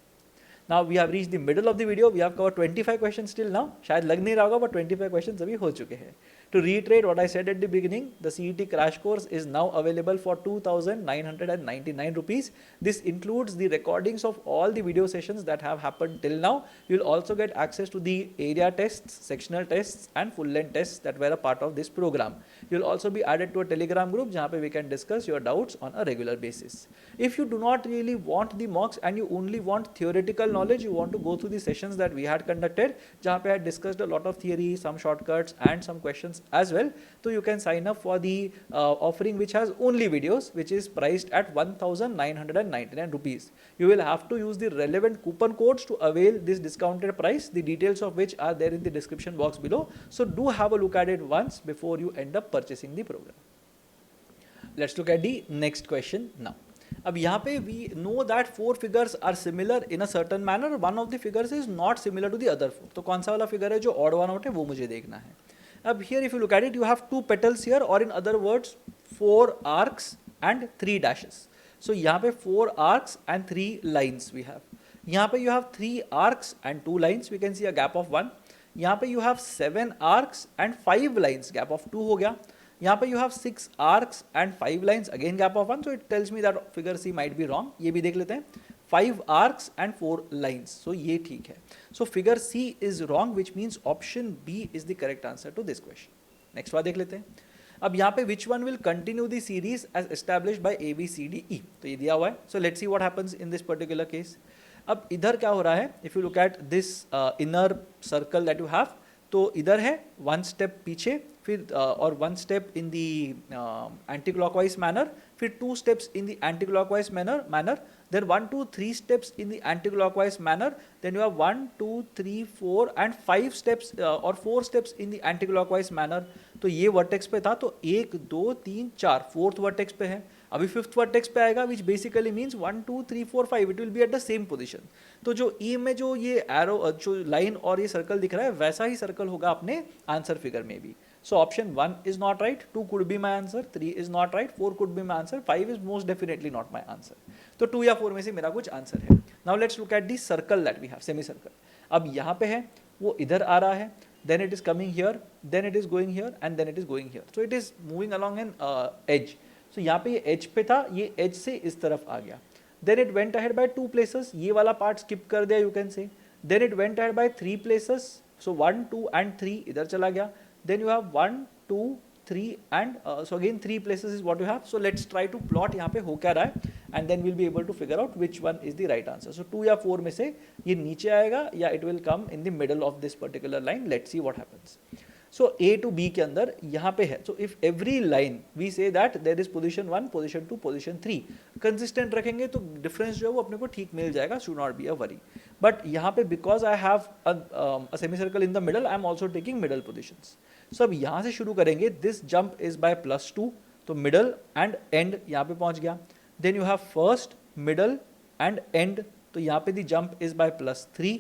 Now we have reached the middle of the video. We have covered 25 questions till now. शायद लग नहीं रहा होगा, but 25 questions अभी हो चुके हैं. To reiterate what I said at the beginning, the CET crash course is now available for 2,999 rupees. This includes the recordings of all the video sessions that have happened till now. You will also get access to the area tests, sectional tests and full length tests that were a part of this program. You will also be added to a Telegram group जहाँ पे we can discuss your doubts on a regular basis. If you do not really want the mocks and you only want theoretical knowledge, you want to go through the sessions that we had conducted जहाँ पे I had discussed a lot of theory, some shortcuts and some questions as well. So you can sign up for the offering which has only videos, which is priced at 1,999 rupees. You will have to use the relevant coupon codes to avail this discounted price, the details of which are there in the description box below. So do have a look at it once before you end up purchasing the program. Let's look at the next question now. अब यहाँ पे we know that 4 figures are similar in a certain manner. One of the figures is not similar to the other 4. तो कौन सा वाला figure है जो odd one out है वो मुझे देखना है. अब here if you look at it, you have 2 petals here, or in other words 4 arcs and 3 dashes. So यहाँ पे 4 arcs and 3 lines we have. यहाँ पे you have 3 arcs and 2 lines. We can see a gap of 1. यहाँ पे you have 7 arcs and 5 lines. Gap of 2 हो गया. यहाँ पे you have 6 arcs and 5 lines. Again gap of 1. So it tells me that figure C might be wrong. ये भी देख लेते हैं. 5 arcs and 4 lines. So ये ठीक है. So figure C is wrong, which means option B is the correct answer to this question. Next बात देख लेते हैं. अब यहाँ पे which one will continue the series as established by A, B, C, D, E. तो ये दिया हुआ है. So let's see what happens in this particular case. अब इधर क्या हो रहा है? If you look at this inner circle that you have, तो इधर है 1 step पीछे, फिर और 1 step in the anti-clockwise manner, फिर 2 steps in the anti-clockwise manner, then 1, 2, 3 steps in the anti-clockwise manner, then you have 1, 2, 3, 4 and 5 steps or 4 steps in the anti-clockwise manner. तो ये vertex पे था, तो 1, 2, 3, 4 4th vertex पे है. अभी 5th vertex पे आएगा, which basically means 1, 2, 3, 4, 5. It will be at the same position. तो जो E में जो ये arrow, जो line और ये circle दिख रहा है, वैसा ही circle होगा अपने answer figure में भी. So option 1 is not right, 2 could be my answer, 3 is not right, 4 could be my answer, 5 is most definitely not my answer. तो 2 या 4 में से मेरा कुछ आंसर है. Now let's look at the circle that we have, semicircle. अब यहाँ पे है, वो इधर आ रहा है, then it is coming here, then it is going here and then it is going here. So it is moving along an edge. So यहाँ पे ये edge पे था, ये edge से इस तरफ आ गया. Then it went ahead by 2 places. ये वाला part skip कर दिया, you can say. Then it went ahead by 3 places. So 1, 2 and 3 इधर चला गया. Then you have 1, 2, 3 and so again 3 places is what you have. So let's try to plot यहाँ पे हो क्या रहा है and then we'll be able to figure out which one is the right answer. So 2 या 4 में से ये नीचे आएगा या it will come in the middle of this particular line. Let's see what happens. So A to B के अंदर यहाँ पे है. So if every line we say that there is position 1, position 2, position 3 consistent रखेंगे तो difference जो है वो अपने को ठीक मिल जाएगा. Should not be a worry. But यहाँ पे because I have a semicircle in the middle, I am also taking middle positions. So अब यहाँ से शुरू करेंगे. This jump is by +2. तो middle and end यहाँ पे पहुँच गया. Then you have first, middle and end. तो यहाँ पे the jump is by +3.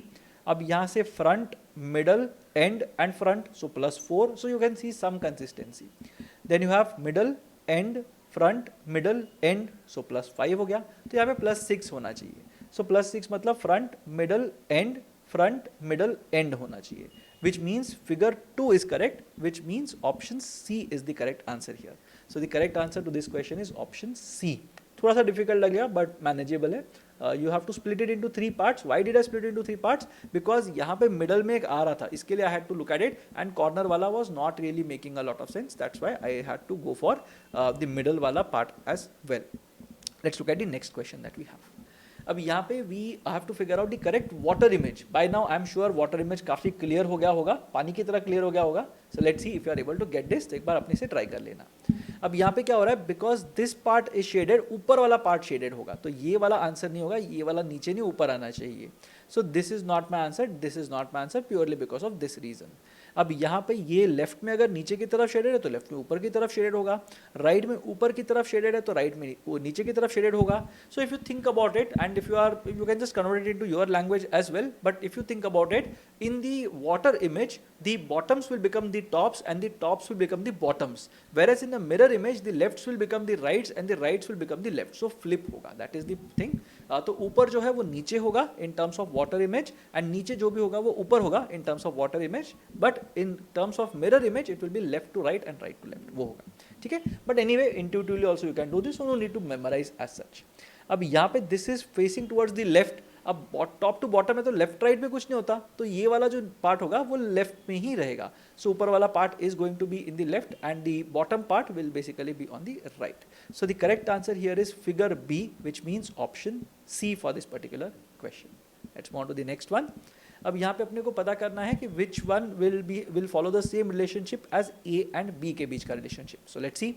अब यहाँ से front, middle, end and front. So +4. So you can see some consistency. Then you have middle, end, front, middle, end. So +5 हो गया. तो यहाँ पे +6 होना चाहिए. So +6 मतलब front, middle, end, front, middle, end होना चाहिए. Which means figure 2 is correct, which means option C is the correct answer here. So the correct answer to this question is option C. थोड़ा सा difficult लगेगा but manageable है. You have to split it into 3 parts. Why did I split it into 3 parts? Because यहाँ पे middle में एक आ रहा था, इसके लिए I had to look at it and corner वाला was not really making a lot of sense. That's why I had to go for the middle वाला part as well. Let's look at the next question that we have. अब यहाँ पे we have to figure out the correct water image. By now I am sure water image काफ़ी clear हो गया होगा, पानी की तरह clear हो गया होगा. So let's see if you are able to get this. तो एक बार अपने से try कर लेना. अब यहाँ पे क्या हो रहा है, because this part is shaded, ऊपर वाला पार्ट शेडेड होगा, तो ये वाला आंसर नहीं होगा, ये वाला नीचे नहीं ऊपर आना चाहिए. So this is not my answer, this is not my answer purely because of this reason. अब यहाँ पे ये लेफ्ट में अगर नीचे की तरफ शेडेड है तो लेफ्ट में ऊपर की तरफ शेडेड होगा, राइट में ऊपर की तरफ शेडेड है तो राइट में वो नीचे की तरफ शेडेड होगा. So if you think about it and if you can just convert it into your language as well, but if you think about it, in the water image the bottoms will become the tops and the tops will become the bottoms, whereas in the mirror image the lefts will become the rights and the rights will become the lefts. So flip होगा, that is the thing. तो ऊपर जो है वो नीचे होगा in terms of water image and नीचे जो भी होगा वो ऊपर होगा in terms of water image, but in terms of mirror image it will be left to right and right to left, वो होगा. ठीक है, but anyway intuitively also you can do this, so no need to memorize as such. अब यहाँ पे this is facing towards the left. अब top to bottom में तो लेफ्ट राइट में कुछ नहीं होता, तो ये वाला जो पार्ट होगा वो लेफ्ट में ही रहेगा. सो ऊपर वाला part is going to be in the left and the bottom part will basically be on the right. So the correct answer here is figure B, which means option C for this particular question. Let's move on to the next one. अब यहाँ पे अपने को पता करना है कि which one will follow the same relationship as A and B के बीच का रिलेशनशिप. सो लेट्स सी.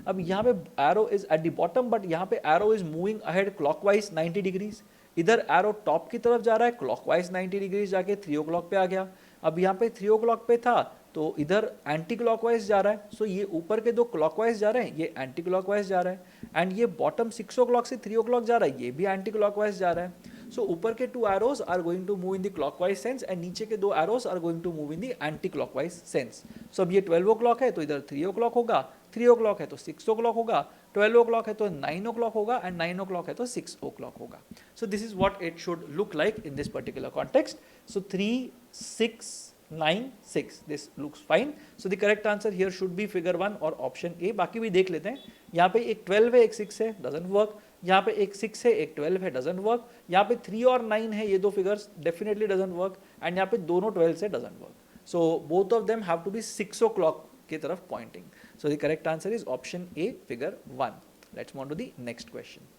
अब यहाँ पे arrow is eight the bottom, but यहाँ पे arrow is moving ahead clockwise 90 degrees. इधर एरो टॉप की तरफ जा रहा है क्लॉकवाइज 90 डिग्री जाके 3 o'clock पे आ गया. अब यहाँ पे 3 o'clock पे था तो इधर एंटी क्लॉकवाइज जा रहा है. सो ये ऊपर के दो क्लॉकवाइज जा रहे हैं, ये एंटी क्लॉकवाइज जा रहा है. एंड ये बॉटम 6 o'clock से 3 o'clock जा रहा है, ये भी एंटी क्लॉकवाइज जा रहा है. सो ऊपर के 2 arrows are going to move in the clockwise sense and नीचे के 2 arrows are going to move in the anti clockwise sense. So अब ये 12 o'clock है तो इधर 3 o'clock होगा, 3 o'clock है तो 6 o'clock होगा, 12 o'clock है तो 9 o'clock होगा एंड 9 o'clock है तो 6 o'clock होगा. So this is what it should look like in this particular context. So 3, 6, 9, 6. This looks fine. So the correct answer here should be figure 1 or option A. बाकी भी देख लेते हैं. यहाँ पे एक 12 है, एक 6 है, doesn't work. यहाँ पे एक 6 है, एक 12 है, doesn't work. यहाँ पे 3 और 9 है, ये दो figures definitely doesn't work. And यहाँ पे दोनों 12 से doesn't work. So both of them have to be 6 o'clock की तरफ pointing. So the correct answer is option A, figure 1. Let's move on to the next question.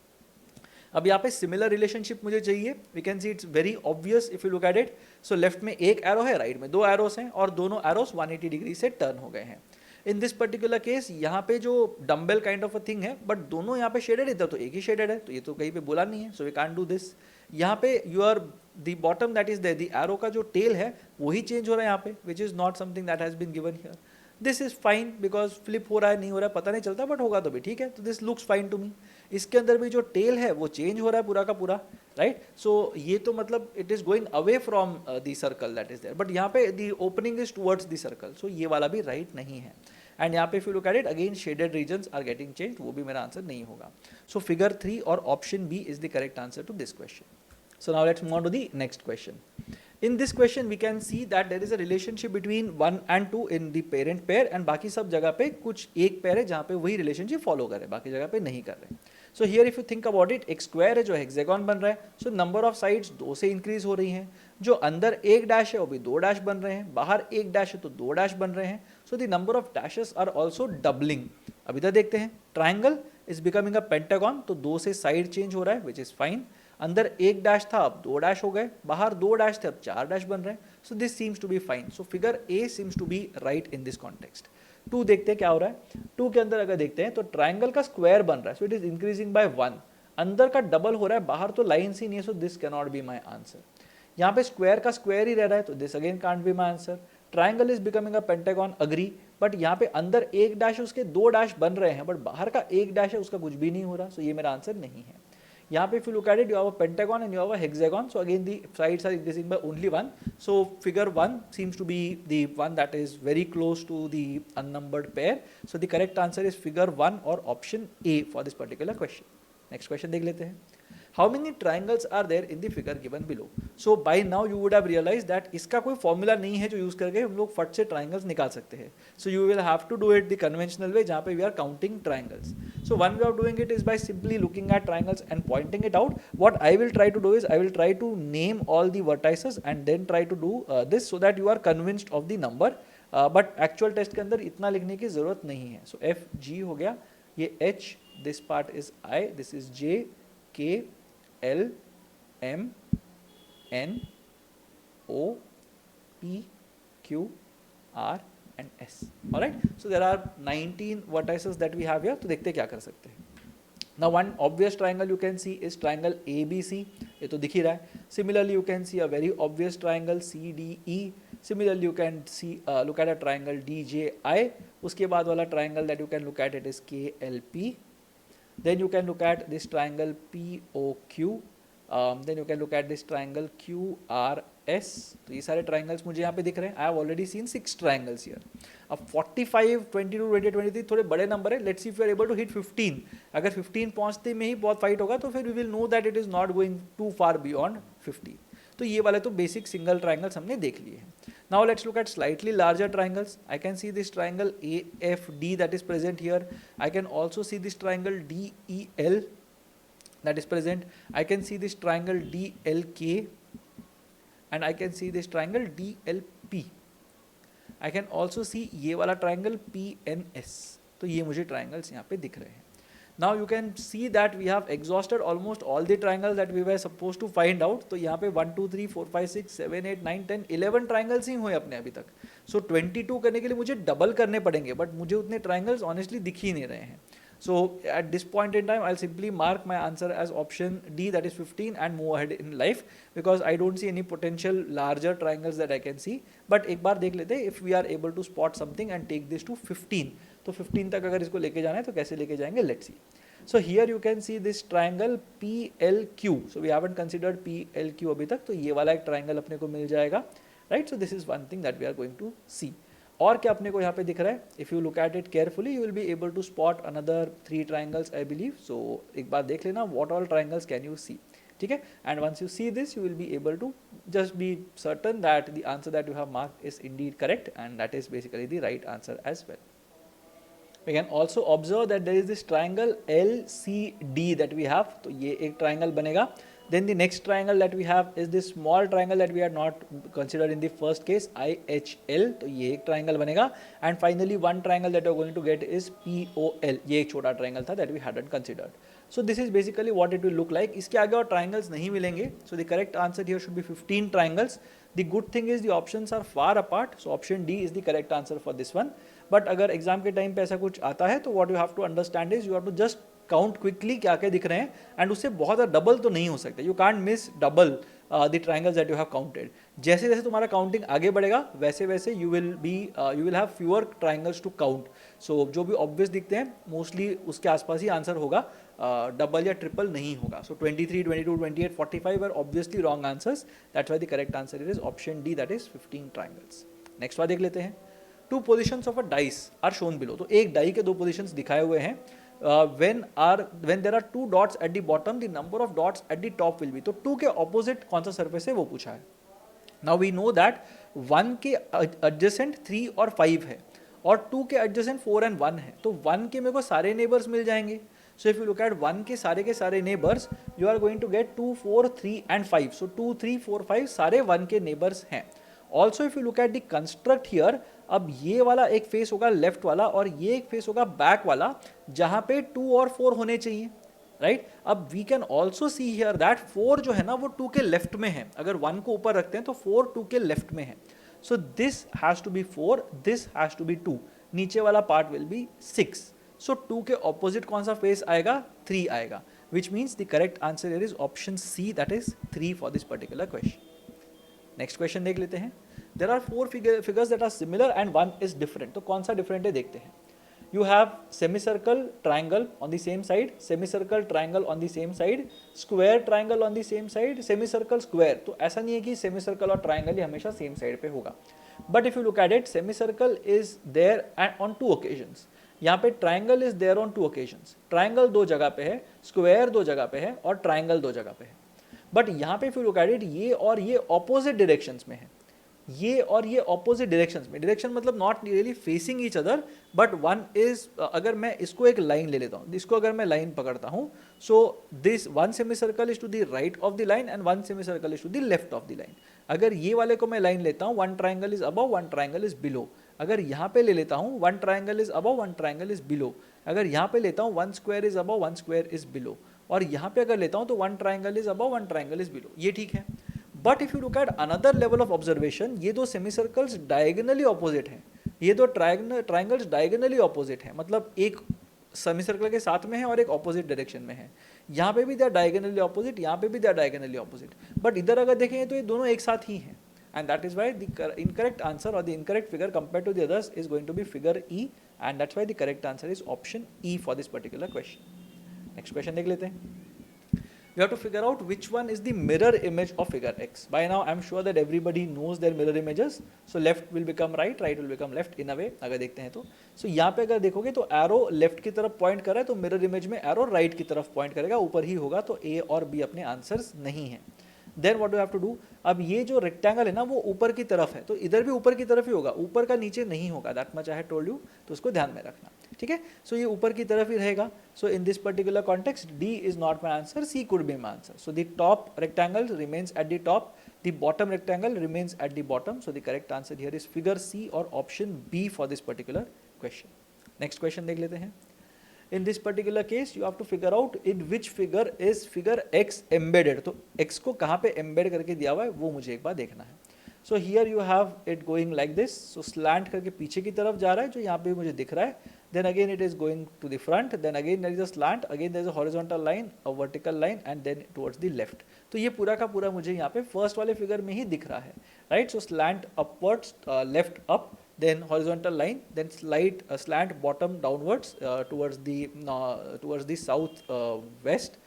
अब यहाँ पे similar relationship मुझे चाहिए. We can see it's very obvious if you look at it. So left में एक arrow है, right में 2 arrows हैं और दोनों एरोस 180 डिग्री से टर्न हो गए हैं. इन दिस पर्टिकुलर केस यहाँ पे जो dumbbell kind of a thing है, बट दोनों यहाँ पे शेडेड, इधर तो एक ही शेडेड है, तो ये तो कहीं पे बोला नहीं है. So we can't do this. यहाँ पे your the bottom that is there, the arrow का जो टेल है वही चेंज हो रहा है यहाँ पे, which is not something that has been given here. This is fine because flip हो रहा है नहीं हो रहा है पता नहीं चलता, बट होगा तो भी ठीक है. तो this looks fine to me. इसके अंदर भी जो टेल है वो चेंज हो रहा है पूरा का पूरा, राइट. सो ये तो मतलब it is going away from the circle that is there, but यहाँ पे the opening is towards the circle. So ये वाला भी राइट नहीं है. एंड यहाँ पे if you look at it again shaded regions are getting change, वो भी मेरा आंसर नहीं होगा. सो फिगर 3 और option B is the correct answer to this question. So now let's move on to the next question. In this question we can see that there is a relationship between 1 and 2 in the parent pair and बाकी सब जगह पे कुछ एक pair है जहाँ पे वही relationship follow कर रहे हैं, बाकी जगह पे नहीं कर रहे हैं. So here if you think about it, एक square है जो hexagon बन रहा है. So number of sides 2 से increase हो रही हैं. जो अंदर एक डैश है वो भी 2 डैश बन रहे हैं, बाहर एक डैश है तो 2 डैश बन रहे हैं. So the number of dashes are also doubling. अब इधर देखते हैं, triangle is becoming a pentagon, तो 2 से side change हो रहा है which is fine. अंदर एक डैश था अब 2 डैश हो गए, बाहर 2 डैश थे अब 4 डैश बन रहे हैं. So this seems to be fine. So figure A seems to be right in this context. 2 देखते हैं क्या हो रहा है. 2 के अंदर अगर देखते हैं तो ट्राइंगल का स्क्वायर बन रहा है, सो इट इज इंक्रीजिंग बाय 1. अंदर का डबल हो रहा है, बाहर तो लाइन ही नहीं है, so this can not be my answer. यहाँ पे स्क्वायर का स्क्वायर ही रह रहा है, तो this again can't be my answer. Triangle is becoming a pentagon, agree, but यहाँ पे अंदर एक डैश है उसके 2 डैश बन रहे हैं, बट बाहर का एक डैश है उसका कुछ भी नहीं हो रहा. सो ये मेरा आंसर नहीं है. यहाँ पे if you look at it, you have a pentagon and you have a hexagon. So again the sides are increasing by only 1. So figure 1 seems to be the one that is very close to the unnumbered pair. So the correct answer is figure 1 or option A for this particular question. Next question देख लेते हैं. How many triangles are there in the figure given below? So by now you would have realized that इसका कोई formula नहीं है जो use करके हम लोग फट से triangles निकाल सकते हैं. So you will have to do it the conventional way जहाँ पे we are counting triangles. So one way of doing it is by simply looking at triangles and pointing it out. What I will try to do is I will try to name all the vertices and then try to do this so that you are convinced of the number. But actual test के अंदर इतना लिखने की ज़रूरत नहीं है. So F G हो गया, ये H, this part is I, this is J, K, L, M, N, O, P, Q, R, and S. Alright, so there are 19 vertices that we have here. तो देखते हैं क्या कर सकते हैं। Now one obvious triangle you can see is triangle ABC, ये तो दिख ही रहा है। Similarly you can see a very obvious triangle CDE. Similarly you can see look at a triangle DJI. उसके बाद वाला triangle that you can look at it is KLP. Then you can look at this triangle POQ. Then you can look at this triangle QRS. तो ये सारे triangles मुझे यहाँ पे दिख रहे हैं। I have already seen 6 triangles here. अब 45, 22, 28, 23 थोड़े बड़े नंबर है। Let's see if we are able to hit 15. अगर 15 पहुँचते में ही बहुत फाइट होगा तो फिर we will know that it is not going too far beyond 50. तो ये वाले तो बेसिक सिंगल ट्राइंगल्स हमने देख लिए हैं। Now let's look eight slightly larger triangles. I can see this triangle AFD that is present here. I can also see this triangle DEL that is present. I can see this triangle DLK and I can see this triangle DLP. I can also see ये वाला triangle PNS. तो ये मुझे triangles यहाँ पे दिख रहे हैं। Now you can see that we have exhausted almost all the triangles that we were supposed to find out. तो यहाँ पे 1 2 3 4 5 6 7 8 9 10 11 triangles ही हुए अपने अभी तक। So 22 करने के लिए मुझे डबल करने पड़ेंगे, बट मुझे उतने triangles honestly दिख ही नहीं रहे हैं। So at this point in time, I'll simply mark my answer as option D, that is 15, and move ahead in life because I don't see any potential larger triangles that I can see. But एक बार देख लेते हैं if we are able to spot something and take this to 15. तो 15 तक अगर इसको लेके जाना है तो कैसे लेके जाएंगे, let's see. So here you can see this triangle PLQ. So we haven't considered PLQ अभी तक, तो ये वाला एक triangle अपने को मिल जाएगा, right? So this is one thing that we are going to see. और क्या अपने को यहाँ पे दिख रहा है? If you look at it carefully, you will be able to spot another 3 triangles, I believe. So एक बार देख लेना what all triangles can you see, ठीक है? And once you see this, you will be able to just be certain that the answer that you have marked is indeed correct, and that is basically the right answer as well. We can also observe that there is this triangle LCD that we have. तो ये एक triangle बनेगा. Then the next triangle that we have is this small triangle that we had not considered in the first case, IHL. तो ये एक triangle बनेगा. And finally one triangle that we are going to get is POL. ये एक छोटा triangle था that we hadn't considered. So this is basically what it will look like. इसके आगे और triangles नहीं मिलेंगे. So the correct answer here should be 15 triangles. The good thing is the options are far apart. So option D is the correct answer for this one. But अगर exam के time पे ऐसा कुछ आता है तो what you have to understand is you have to just count quickly क्या क्या दिख रहे हैं, एंड उससे बहुत ज़्यादा डबल तो नहीं हो सकता। You can't miss double the triangles that you have counted. जैसे जैसे तुम्हारा काउंटिंग आगे बढ़ेगा वैसे वैसे you will have fewer triangles to count. So जो भी ऑब्वियस दिखते हैं मोस्टली उसके आसपास ही आंसर होगा, डबल या ट्रिपल नहीं होगा। So 23, 22, 28, 45 are obviously wrong answers. That's why the correct answer is option D, that is 15 triangles. Next बार देख लेते हैं। 2 positions of a dice are shown below. तो एक डाई के 2 पोजिशंस दिखाए हुए हैं। when there are 2 dots at the bottom, the number of dots at the top will be. तो 2 के opposite कौन सा surface है वो पूछा है। Now we know that 1 के adjacent 3 और 5 है और 2 के adjacent 4 and 1 है। तो 1 के मेरे को सारे neighbors मिल जाएंगे। So if you look at 1 के सारे neighbors, you are going to get 2, 4, 3 and 5. So 2, 3, 4, 5 सारे 1 के neighbors हैं। Also if you look at the construct here, अब ये वाला एक फेस होगा लेफ्ट वाला और ये एक फेस होगा बैक वाला, जहां पे 2 और 4 होने चाहिए, राइट? अब we can also see here that 4 जो है ना वो 2 के लेफ्ट में है। अगर 1 को ऊपर रखते हैं तो 4 2 के लेफ्ट में है। So this has to be 4, this has to be 2, नीचे वाला पार्ट विल बी 6। सो 2 के ऑपोजिट कौन सा फेस आएगा? 3 आएगा, which means the correct answer is option C, that is 3 for this particular question. Next question देख लेते हैं। There are 4 figures that are similar and 1 is different. तो कौन सा different है देखते हैं। You have semicircle triangle on the same side, semicircle triangle on the same side, square triangle on the same side, semicircle square. तो ऐसा नहीं है कि semicircle और triangle ही हमेशा same side पे होगा। But if you look at it, semicircle is there on 2 occasions. यहाँ पे triangle is there on 2 occasions. Triangle 2 जगह पे है, square 2 जगह पे है और triangle 2 जगह पे है। But यहाँ पे if you look at it, ये और ये opposite directions में है। ये और ये ऑपोजिट डायरेक्शंस में, डायरेक्शन मतलब not really facing each other, but one is, अगर मैं इसको एक लाइन ले लेता हूँ, इसको अगर मैं लाइन पकड़ता हूँ, so this 1 semi circle is to the right of the line and 1 semi circle is to the left of the line. अगर ये वाले को मैं लाइन लेता हूँ, 1 triangle is above, 1 triangle is below. अगर यहाँ पे ले लेता हूँ 1 triangle is above, 1 triangle is below. अगर यहाँ पे लेता हूँ 1 square is above, 1 square is below. और यहाँ पे अगर लेता हूँ तो 1 triangle is above, 1 triangle is below. ये ठीक है। But if you look at another level of observation, ये दो सेमी सर्कल्स डायगोनली ऑपोजिट हैं। ये दो ट्राइंगल्स डायगोनली ऑपोजिट है, मतलब एक सेमी सर्कल के साथ में है और एक ऑपोजिट डायरेक्शन में है। यहाँ पे भी दे आर डायगोनली ऑपोजिट, यहाँ पे भी they are diagonally opposite, but इधर अगर देखेंगे तो ये दोनों एक साथ ही हैं, and that is why the incorrect answer or the incorrect figure compared to the others is going to be figure E, and that's why the correct answer is option E for this particular question. Next question देख लेते हैं. We have to figure out which one is the mirror image of figure X. By now I'm sure that everybody knows their mirror images, so left will become right, right will become left in a way. अगर देखते हैं तो so यहाँ पे अगर देखोगे तो arrow left की तरफ point कर रहा है, तो mirror image में arrow right की तरफ point करेगा, ऊपर ही होगा, तो A और B अपने आंसर्स नहीं हैं. Then what do have to do, अब ये जो रेक्टेंगल है ना वो ऊपर की तरफ है, तो इधर भी ऊपर की तरफ ही होगा, ऊपर का नीचे नहीं होगा, that much I have told you, तो उसको ध्यान में रखना, ठीक है. सो ये ऊपर की तरफ ही रहेगा. So in this particular context D is not my answer, C could be my answer. So the top rectangle remains at the top, the bottom rectangle remains at the bottom. So the correct answer here is figure C और option B for this particular question. Next question देख लेते हैं. In this particular case, you have to figure out in which figure is figure X embedded. तो X को कहाँ पे embed करके दिया हुआ है वो मुझे एक बार देखना है. So here you have it going like this. So slant करके पीछे की तरफ जा रहा है, जो यहाँ पे मुझे दिख रहा है. Then again it is going to the front. Then again there is a slant. Again there is a horizontal line, a vertical line, and then towards the left. तो ये पूरा का पूरा मुझे यहाँ पे first वाले figure में ही दिख रहा है, right? So slant upwards, left up. Then horizontal line, then slant bottom downwards towards the south west.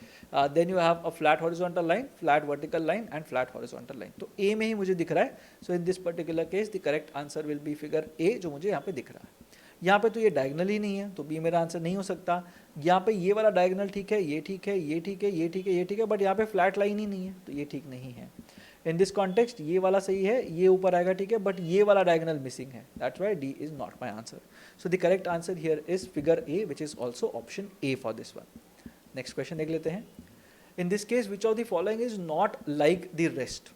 Then you have a flat horizontal line, flat vertical line, and flat horizontal line. तो A में ही मुझे दिख रहा है. So in this particular case, the correct answer will be figure A, जो मुझे यहाँ पे दिख रहा है. यहाँ पे तो ये डायगनल ही नहीं है, तो B मेरा आंसर नहीं हो सकता. यहाँ पे ये वाला डायगनल ठीक है, ये ठीक है, ये ठीक है, ये ठीक है, ये ठीक है, बट यहाँ पे फ्लैट लाइन ही नहीं है, तो ये ठीक नहीं है. इन दिस कॉन्टेक्स्ट ये वाला सही है, ये ऊपर आएगा, ठीक है, बट ये वाला डायगोनल मिसिंग है, that's why D is not my answer. So the correct answer here is figure A, which is also option A for this one. Next question देख लेते हैं. In this case which of the following is not like the rest.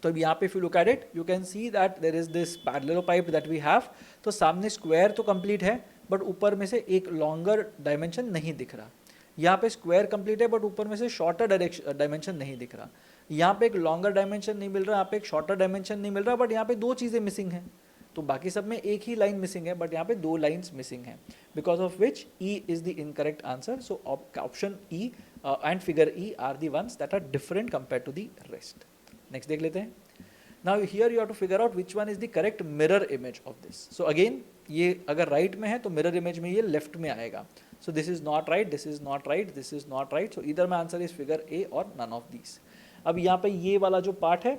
तो अब यहाँ पे if you look at it, you can see that there is this parallelepiped that we have. तो सामने square तो कंप्लीट है, बट ऊपर में से एक लॉन्गर डायमेंशन नहीं दिख रहा. यहाँ पे स्क्वायर कंप्लीट है, बट ऊपर में से शॉर्टर डायमेंशन नहीं दिख रहा. यहाँ पे एक लॉन्गर डायमेंशन नहीं मिल रहा, यहाँ पे एक शॉर्टर डायमेंशन नहीं मिल रहा, बट यहाँ पे दो चीज़ें मिसिंग हैं. तो बाकी सब में एक ही लाइन मिसिंग है, बट यहाँ पे दो लाइंस मिसिंग हैं, because of which E is the incorrect answer. So option E and figure E are the ones that are different compare to the rest. Next देख लेते हैं. Now here you have to figure out which one is the correct mirror image of this. So again ये अगर right में है तो mirror image में ये लेफ्ट में आएगा. So this is not right, this is not right, this is not right. So either my answer is figure A or none of these. अब यहाँ पे ये वाला जो पार्ट है,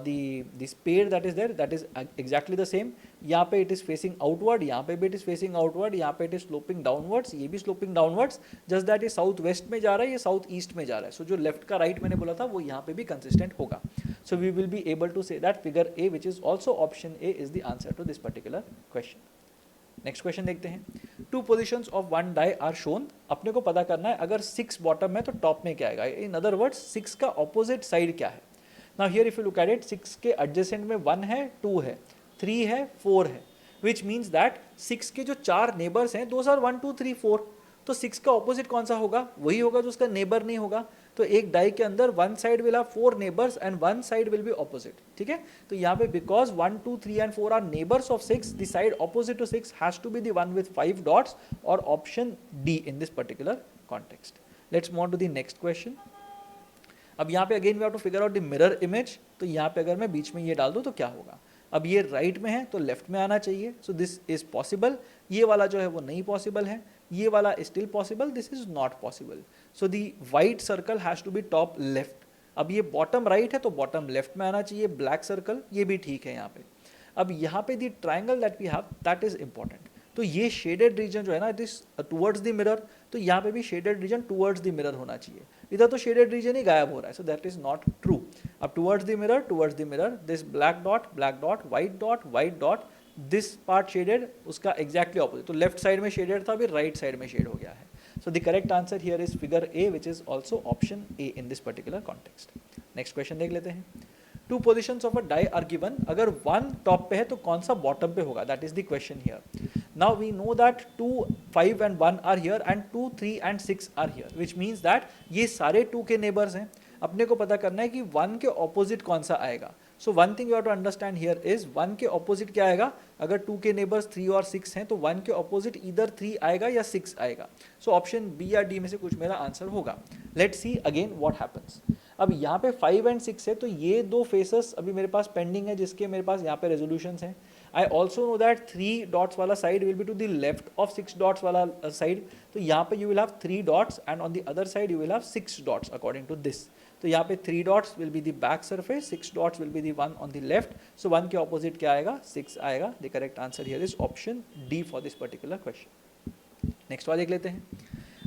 the spade that is there, that is exactly the same. यहाँ पे it is facing outward, यहाँ पे भी it is facing outward, यहाँ पे it is sloping downwards, ये भी sloping downwards. Just that ये south west में जा रहा है, ये south east में जा रहा है. So जो left का right मैंने बोला था वो यहाँ पे भी consistent होगा. So we will be able to say that figure A, which is also option A, is the answer to this particular question. Next question देखते हैं. Two positions of one die are shown. अपने को पता करना है अगर 6 bottom है तो टॉप में क्या आएगा. इन अदर वर्ड्स 6 का ऑपोजिट साइड क्या है. Now here if you look at it, 6 के एडजेसेंट में 1 है, 2 है, 3 है, 4 है, विच मीन्स दैट 6 के जो 4 नेबर्स हैं दोज आर 1 2 3 4. तो 6 का ऑपोजिट कौन सा होगा, वही होगा जो उसका नेबर नहीं होगा. तो एक डाई के अंदर one side will have 4 neighbours and one side will be opposite. ठीक है, तो यहाँ पे because 1 2 3 and 4 are neighbours of 6, the side opposite to 6 has to be the one with 5 dots और option D in this particular context. Let's move on to the next question. अब यहाँ पे again we have to figure out the mirror image. तो यहाँ पे अगर मैं बीच में ये डाल दूँ तो क्या होगा. अब ये राइट में है तो लेफ्ट में आना चाहिए. So this is possible. ये वाला जो है वो नहीं पॉसिबल है. ये वाला is still possible. This is not possible. So the white circle has to be top left. अब ये बॉटम राइट है तो बॉटम लेफ्ट में आना चाहिए. ब्लैक सर्कल ये भी ठीक है यहाँ पे. अब यहाँ पे the triangle that we have that is important. तो ये शेडेड रीजन जो है ना, it is towards the mirror. तो यहाँ पे भी shaded region towards the mirror होना चाहिए. इधर तो शेडेड रीजन ही गायब हो रहा है. So that is not true. अब towards the mirror, this black dot, white dot, this part shaded, उसका एग्जैक्टली ऑपोजिट. तो लेफ्ट साइड में शेडेड था, अभी राइट साइड में शेड हो गया है. So the correct answer here is figure A, which is also option A in this particular context. Next question देख लेते हैं. Two positions of a die are given. अगर 1 टॉप पे है तो कौन सा बॉटम पे होगा, that is the question here. Now we know that 2, 5 and 1 are here and 2, 3 and 6 are here, which means that ये सारे 2 के नेबर्स हैं. अपने को पता करना है कि 1 के ऑपोजिट कौन सा आएगा. So one thing you have to understand here is 1 के ऑपोजिट क्या आएगा, अगर 2 के नेबर्स 3 और 6 हैं तो 1 के ऑपोजिट इधर 3 आएगा या 6 आएगा. सो ऑप्शन बी या डी में से कुछ मेरा आंसर होगा. Let's see again what happens. अब यहाँ पे 5 एंड 6 है तो ये दो फेसेस अभी मेरे पास पेंडिंग है जिसके मेरे पास यहाँ पे रेजोल्यूशंस हैं. I also know that 3 dots वाला side will be to the left of 6 dots वाला साइड. तो यहाँ पे you will have 3 dots and on the other side you will have 6 dots according to this. तो यहाँ पे 3 dots will be the back surface, 6 dots will be the one on the left. So 1 के opposite क्या आएगा, 6 आएगा. The correct answer here is option D for this particular question. Next वाला देख लेते हैं.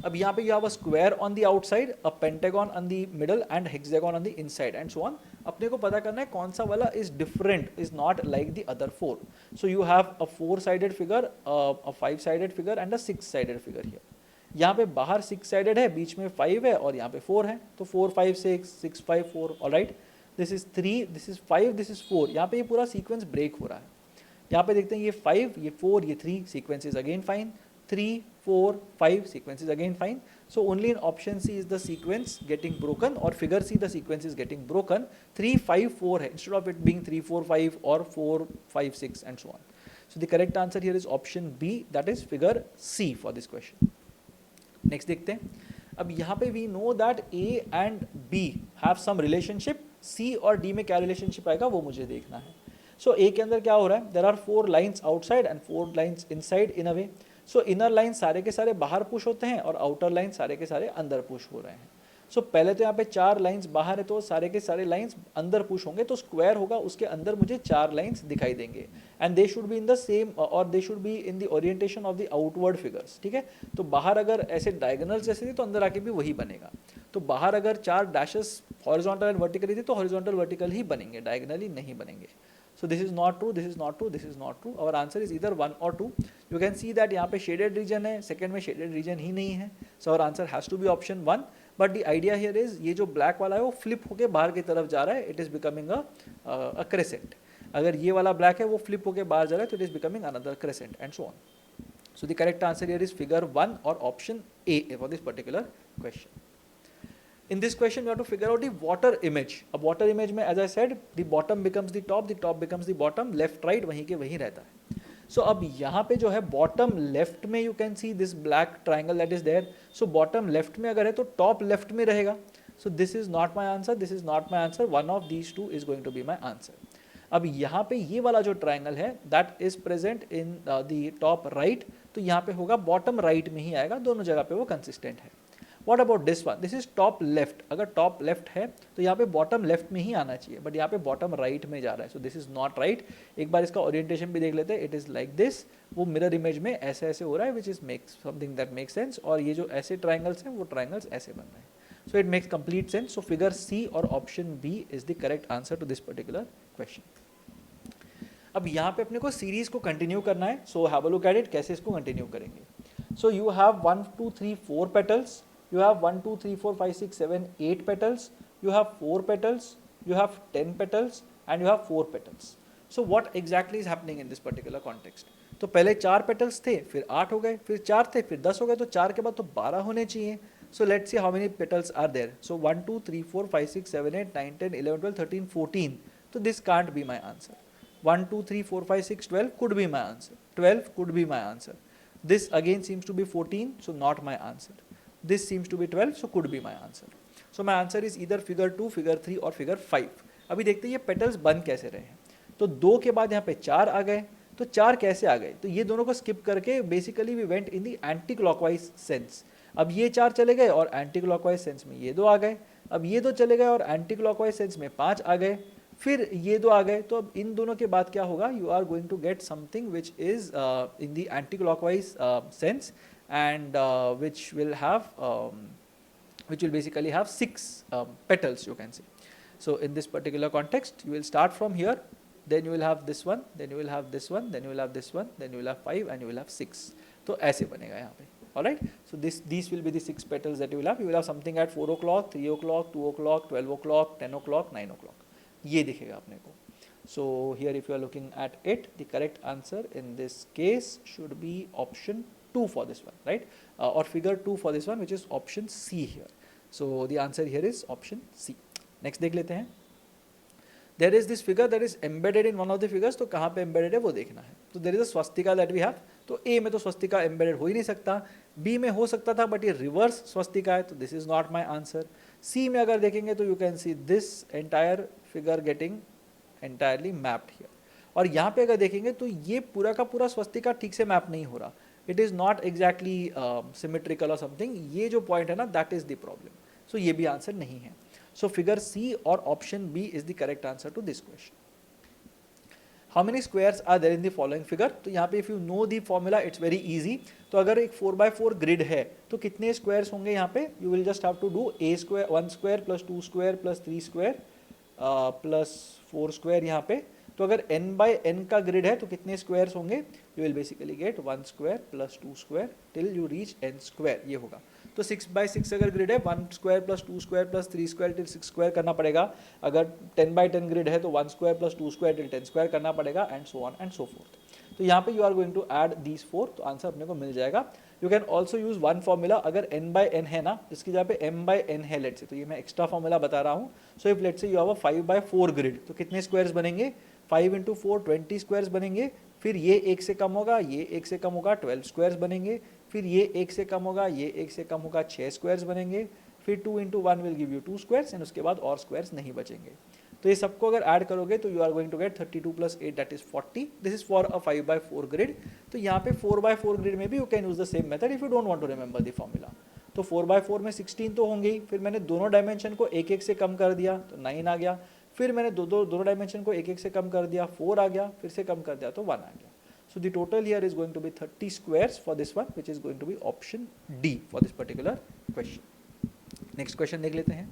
अब यहाँ पे you have a square on the outside, a pentagon on the middle and hexagon on the inside and so on. अपने को पता करना है कौन सा वाला is different, is not like the other 4. So you have a four sided figure, a five sided figure and a six sided figure here. यहाँ पे बाहर 6-साइडेड है, बीच में 5 है और यहाँ पे 4 है. तो 4 5 6 6 5 4. Alright, this is 3, this is 5, this is 4. यहाँ पे ये पूरा सीक्वेंस ब्रेक हो रहा है. यहाँ पे देखते हैं ये 5, ये 4, ये 3, sequence is again fine. 3 4 5, sequence is again fine. So only in option C is the sequence getting broken, or figure C the sequence is getting broken. 3 5 4 है instead of it being 3 4 5 or 4 5 6 and so on. So the correct answer here is option B, that is figure C for this question. Next देखते हैं. अब यहाँ पे we know that A and B have some relationship. C और D में क्या relationship आएगा वो मुझे देखना है. So A के अंदर क्या हो रहा है, there are 4 lines outside and 4 lines inside in a way. So inner line सारे के सारे बाहर पुश होते हैं और आउटर लाइन सारे के सारे अंदर पुश हो रहे हैं. सो पहले तो यहाँ पे 4 लाइंस बाहर है तो सारे के सारे लाइंस अंदर पुश होंगे, तो स्क्वायर होगा उसके अंदर मुझे 4 लाइंस दिखाई देंगे and they should be in the same और they should be in the orientation of the outward figures. ठीक है, तो बाहर अगर ऐसे डायगोनल जैसे थे तो अंदर आके भी वही बनेगा. तो बाहर अगर 4 डैशेस हॉरिजॉन्टल एंड वर्टिकली थे तो हॉरिजॉन्टल वर्टिकल ही बनेंगे, डायगोनली नहीं बनेंगे. So this is not true, this is not true, this is not true. Our answer is either 1 or 2. You can see that यहाँ पे shaded region है, second में shaded region ही नहीं है. So our answer has to be option 1. But the idea here is ये जो black वाला है वो flip होके बाहर की तरफ जा रहा है. It is becoming a crescent. अगर ये वाला black है वो flip होके बाहर जा रहा है तो it is becoming another crescent and so on. So the correct answer here is figure 1 or option A for this particular question. In this question, you have to figure out the water image. अब water image में, as I said, the bottom becomes the top becomes the bottom, left right वहीं के वहीं रहता है. So अब यहाँ पे जो है bottom left में you can see this black triangle that is there. So bottom left में अगर है तो top left में रहेगा. So this is not my answer, this is not my answer. One of these two is going to be my answer. अब यहाँ पे ये वाला जो triangle है that is present in the top right, तो यहाँ पे होगा bottom right में ही आएगा, दोनों जगह पे वो consistent है. What about this one? This is top left. अगर top left है तो यहाँ पे bottom left में ही आना चाहिए, but यहाँ पे bottom right में जा रहा है. So this is not right. एक बार इसका orientation भी देख लेते हैं. It is like this. वो mirror image में ऐसे ऐसे हो रहा है, which is makes something that makes sense. और ये जो ऐसे triangles हैं वो triangles ऐसे बन रहे हैं. So it makes complete sense. So figure C or option B is the correct answer to this particular question. अब यहाँ पे अपने को सीरीज को कंटिन्यू करना है. So have a look at it. कैसे इसको कंटिन्यू करेंगे? So you have 1 2 3 4 petals. You have 1 2 3 4 5 6 7 8 petals. You have 4 petals. You have 10 petals and you have 4 petals. So what exactly is happening in this particular context? तो पहले 4 petals थे, फिर 8 हो गए, फिर 4 थे, फिर 10 हो गए, तो 4 के बाद तो 12 होने चाहिए. So let's see how many petals are there. So 1 2 3 4 5 6 7 8 9 10 11 12 13 14. So this can't be my answer. 1 2 3 4 5 6 12 could be my answer. 12 could be my answer. This again seems to be 14, so not my answer. This seems to be 12, so could be my answer. So my answer is either figure 2, figure 3 और figure 5. अभी देखते हैं ये petals बन कैसे रहे हैं. तो 2 के बाद यहाँ पे 4 आ गए, तो 4 कैसे आ गए? तो ये दोनों को skip करके basically we went in the anti-clockwise sense. अब ये 4 चले गए और anti-clockwise sense में ये 2 आ गए. अब ये 2 चले गए और anti-clockwise sense में 5 आ गए. फिर ये 2 आ गए. तो अब इन दोनों के बाद क्या होगा? You are going to get something which is in the anti-clockwise sense. And which will basically have 6 petals, you can say. So in this particular context, you will start from here, then you will have this one, then you will have this one, then you will have this one, then you will have 5 and you will have 6. तो ऐसे बनेगा यहाँ पे. Alright, so these will be the 6 petals that you will have. You will have something at 4 o'clock, 3 o'clock, 2 o'clock, 12 o'clock, 10 o'clock, 9 o'clock. ये दिखेगा अपने को. So here if you are looking at it, the correct answer in this case should be option 2 for this one, right? Or figure 2 for this one, which is option C here. So the answer here is option C. Next देख लेते हैं. There is this figure that is embedded in one of the figures, तो कहाँ पे embedded है वो देखना है। तो there is a swastika that we have, तो ए में तो स्वस्तिका एम्बेडेड हो ही नहीं सकता, बी में हो सकता था बट ये रिवर्स स्वस्तिका है, तो this is not my answer. C में अगर देखेंगे तो you can see this entire figure getting entirely mapped here, और यहाँ पे अगर देखेंगे तो ये पूरा का पूरा स्वस्तिका ठीक से मैप नहीं हो रहा, it is not exactly symmetrical और समथिंग, ये जो पॉइंट है ना that is the problem. So ये भी आंसर नहीं है। सो फिगर सी और option B is the correct answer to this question. How many squares are there in the following figure, तो यहाँ पे if you know the formula it's very easy. तो अगर एक 4x4 ग्रिड है तो कितने स्क्वायर्स होंगे यहाँ पे, you will just have to do a square 1 square plus 2 square plus 3 square plus 4 square यहाँ पे। तो अगर n बाय n का ग्रिड है तो कितने स्क्वायर्स होंगे, you will basically get 1 square plus 2 square till you reach n square, ये होगा। तो 6x6 अगर ग्रिड है 1 square plus 2 square plus 3 square till 6 square करना पड़ेगा। अगर 10x10 ग्रिड है तो 1 square plus 2 square till 10 square करना पड़ेगा, and so on and so forth. तो यहाँ पे you are going to add these 4, तो आंसर अपने को मिल जाएगा। You can also use one formula, अगर n बाय n है ना, इसकी जगह पे m बाय n है लेट से, तो ये मैं एक्स्ट्रा फॉर्मूला बता रहा हूँ। सो इफ लेट से you have a 5x4 grid, तो कितने स्क्वायर्स बनेंगे, 5 इंटू 4 20 स्क्वायर्स बनेंगे। फिर ये एक से कम होगा, ये एक से कम होगा, 12 स्क्वायर्स बनेंगे। फिर ये एक से कम होगा, ये एक से कम होगा, 6 स्क्वायर्स बनेंगे। फिर 2 into 1 will give you 2 squares, and उसके बाद और स्क्वायर्स नहीं बचेंगे। तो ये सबको अगर ऐड करोगे तो you are going to get 32 plus 8 that is 40। This is for a 5x4 grid. तो यहाँ पे 4x4 ग्रिड में भी you can use the same method if you don't want to remember the formula. तो 4x4 में 16 तो होंगे ही, फिर मैंने दोनों डायमेंशन को एक एक से कम कर दिया तो 9 आ गया। फिर मैंने दोनों डायमेंशन को एक एक से कम कर दिया, 4 आ गया, फिर से कम कर दिया तो 1 आ गया। So the total here is going to be 30 squares for this one, which is going to be option D for this particular question. Next question देख लेते हैं।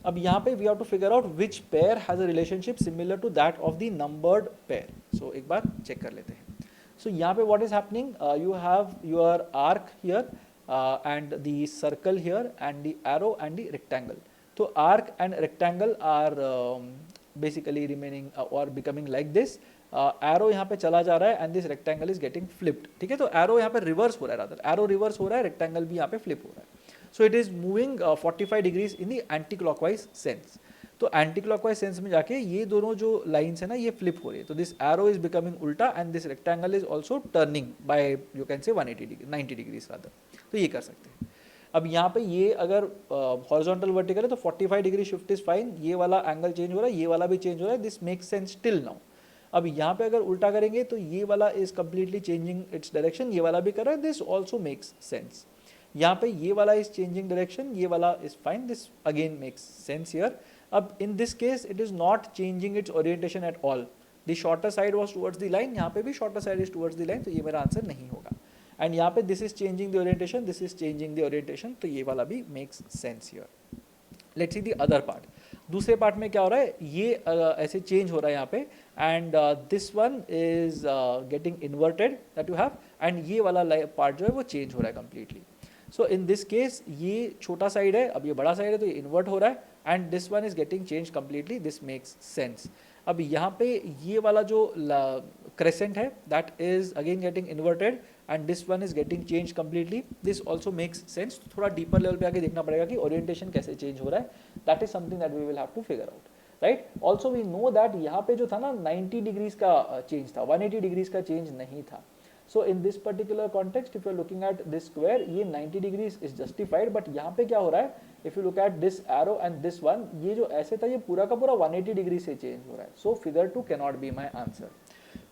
अब यहाँ पे we have to figure out which pair has a relationship similar to that of the numbered pair. So एक बार check कर लेते हैं। So यहाँ पे what is happening? You have your arc here and the circle here and the arrow and the rectangle. तो arc and rectangle are basically remaining or becoming like this. Arrow यहाँ पे चला जा रहा है and this rectangle is getting flipped, ठीक है। तो एरो यहाँ पे रिवर्स हो रहा है, रादर एरो रिवर्स हो रहा है, रेक्टेंगल भी यहाँ पे फ्लिप हो रहा है। सो it is moving 45 degrees in the anti clockwise sense. तो एंटी क्लॉकवाइज सेंस में जाके ये दोनों जो लाइन्स है ना ये फ्लिप हो रही है। तो दिस एरो इज बिकमिंग उल्टा and this rectangle is also turning by you can say 180 degree 90 degrees rather. तो ये कर सकते हैं। अब यहाँ पे ये अगर हॉरिजॉन्टल वर्टिकल है तो 45 डिग्री शिफ्ट इज फाइन, ये वाला एंगल चेंज हो रहा है, ये वाला भी चेंज हो रहा है, this makes sense till now. अब यहाँ पे अगर उल्टा करेंगे तो ये वाला is completely changing its direction, ये वाला भी कर रहा है, दिस ऑल्सो मेक्स सेंस। यहाँ पे ये वाला इज चेंजिंग डायरेक्शन, ये वाला is fine, this again makes sense here. अब in this case it is not changing its orientation at all, the shorter side was towards the line, यहाँ पे भी shorter side is towards the line, तो ये मेरा answer नहीं होगा। And यहाँ पे this is changing the orientation, this is changing the orientation, तो ये वाला भी makes sense here. Let's see the other part. दूसरे पार्ट में क्या हो रहा है, ये ऐसे चेंज हो रहा है यहाँ पे, and this one is getting inverted that you have, and ये वाला पार्ट जो है वो चेंज हो रहा है completely. So in this case ये छोटा साइड है, अब ये बड़ा साइड है, तो ये इन्वर्ट हो रहा है, and this one is getting change completely, this makes sense. अब यहाँ पे ये वाला जो क्रेसेंट है that is again getting inverted and this one is getting change completely, this also makes sense. थोड़ा डीपर लेवल पे आके देखना पड़ेगा कि ओरिएंटेशन कैसे चेंज हो रहा है, that is something that we will have to figure out, right. Also we know that यहाँ पे जो था ना 90 डिग्रीज का चेंज था, 180 डिग्रीज का चेंज नहीं था। So in this particular context if you are looking at this square, ये 90 डिग्रीज इज जस्टिफाइड, बट यहाँ पे क्या हो रहा है, if you look at this arrow and this one, ये जो ऐसे था ये पूरा का पूरा 180 डिग्री से चेंज हो रहा है। So figure 2 can not be my answer.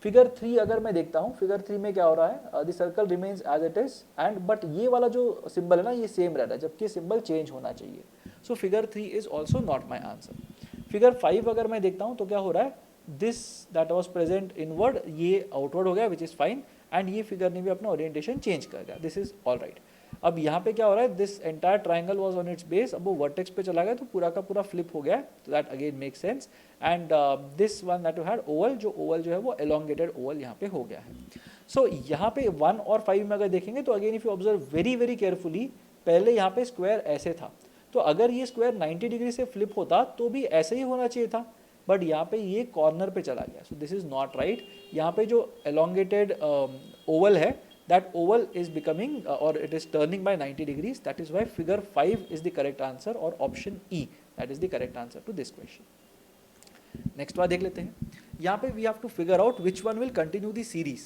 Figure 3 अगर मैं देखता हूँ, फिगर 3 में क्या हो रहा है, the circle remains as it is and but ये वाला जो सिंबल है ना ये सेम रह रहा है, जबकि सिंबल चेंज होना चाहिए। सो figure 3 is also not my answer. Figure 5 अगर मैं देखता हूँ तो क्या हो रहा है, this that was present inward ये आउटवर्ड हो गया विच इज फाइन, एंड ये फिगर ने भी अपना ओरिएंटेशन चेंज कर दिया, दिस इज ऑल राइट। अब यहाँ पे क्या हो रहा है, this entire triangle was on it's base, अब वो वर्टेक्स पे चला गया तो पूरा का पूरा फ्लिप हो गया, तो that again make sense. And this one that you had Oval, जो ओवल जो है वो एलोंगेटेड ओवल यहाँ पे हो गया है। सो यहाँ पे 1 और 5 में अगर देखेंगे तो again if you observe very very carefully, पहले यहाँ पे स्क्वायर ऐसे था, तो अगर ये स्क्वायर 90 डिग्री से फ्लिप होता तो भी ऐसे ही होना चाहिए था, बट यहाँ पे ये कॉर्नर पे चला गया, सो दिस इज नॉट राइट। यहाँ पे जो एलोंगेटेड ओवल है, that oval is becoming or it is turning by 90 degrees, that is why figure 5 is the correct answer, or option E, that is the correct answer to this question. Next बार देख लेते हैं। यहाँ पे we have to figure out which one will continue the series.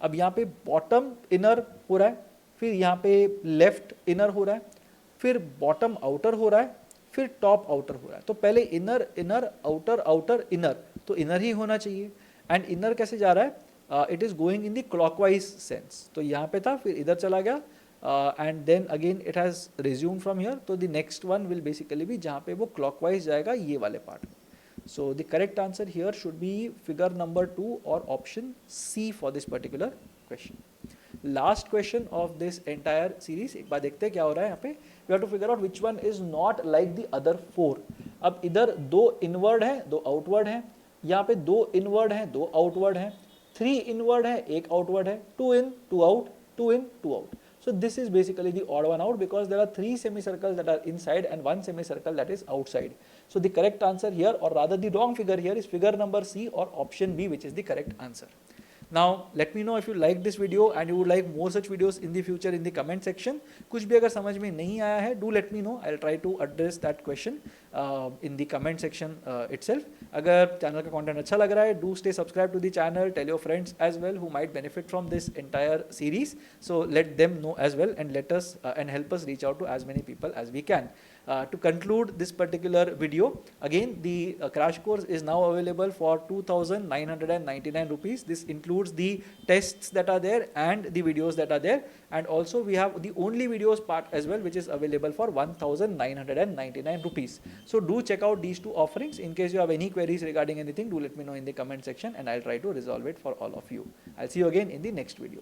अब यहाँ पे bottom inner हो रहा है, फिर यहाँ पे लेफ्ट इनर हो रहा है, फिर बॉटम आउटर हो रहा है, फिर टॉप आउटर हो रहा है। तो पहले inner inner outer outer inner, तो इनर ही होना चाहिए। एंड इनर कैसे जा रहा है, it is going in the clockwise sense, तो यहाँ पे था फिर इधर चला गया and then again it has resume from here. तो the next one will basically भी जहाँ पे वो क्लॉकवाइज जाएगा ये वाले पार्ट में। So the correct answer here should be figure number 2 or option C for this particular question. Last question of this entire series, एक बार देखते हैं क्या हो रहा है यहाँ पे। We have to figure out which one is not like the other four. अब इधर दो इनवर्ड है, दो आउटवर्ड है, यहाँ पे दो इनवर्ड है, दो आउटवर्ड है, 3 इनवर्ड है, एक आउटवर्ड है, 2 in, 2 out, 2 in, 2 out. So this is basically the odd one out because there are 3 semicircles that are inside and 1 semicircle that is outside. So the correct answer here, or rather the wrong figure here, is figure number C or option B, which is the correct answer. Now let me know if you like this video and you would like more such videos in the future in the comment section. कुछ भी अगर समझ में नहीं आया है, do let me know. I'll try to address that question in the comment section itself. अगर channel का content अच्छा लग रहा है, do stay subscribed to the channel. Tell your friends as well who might benefit from this entire series. So let them know as well and let us and help us reach out to as many people as we can. To conclude this particular video, again the crash course is now available for 2,999 rupees. This includes the tests that are there and the videos that are there, and also we have the only videos part as well, which is available for 1,999 rupees. So do check out these two offerings. In case you have any queries regarding anything, do let me know in the comment section and I'll try to resolve it for all of you. I'll see you again in the next video.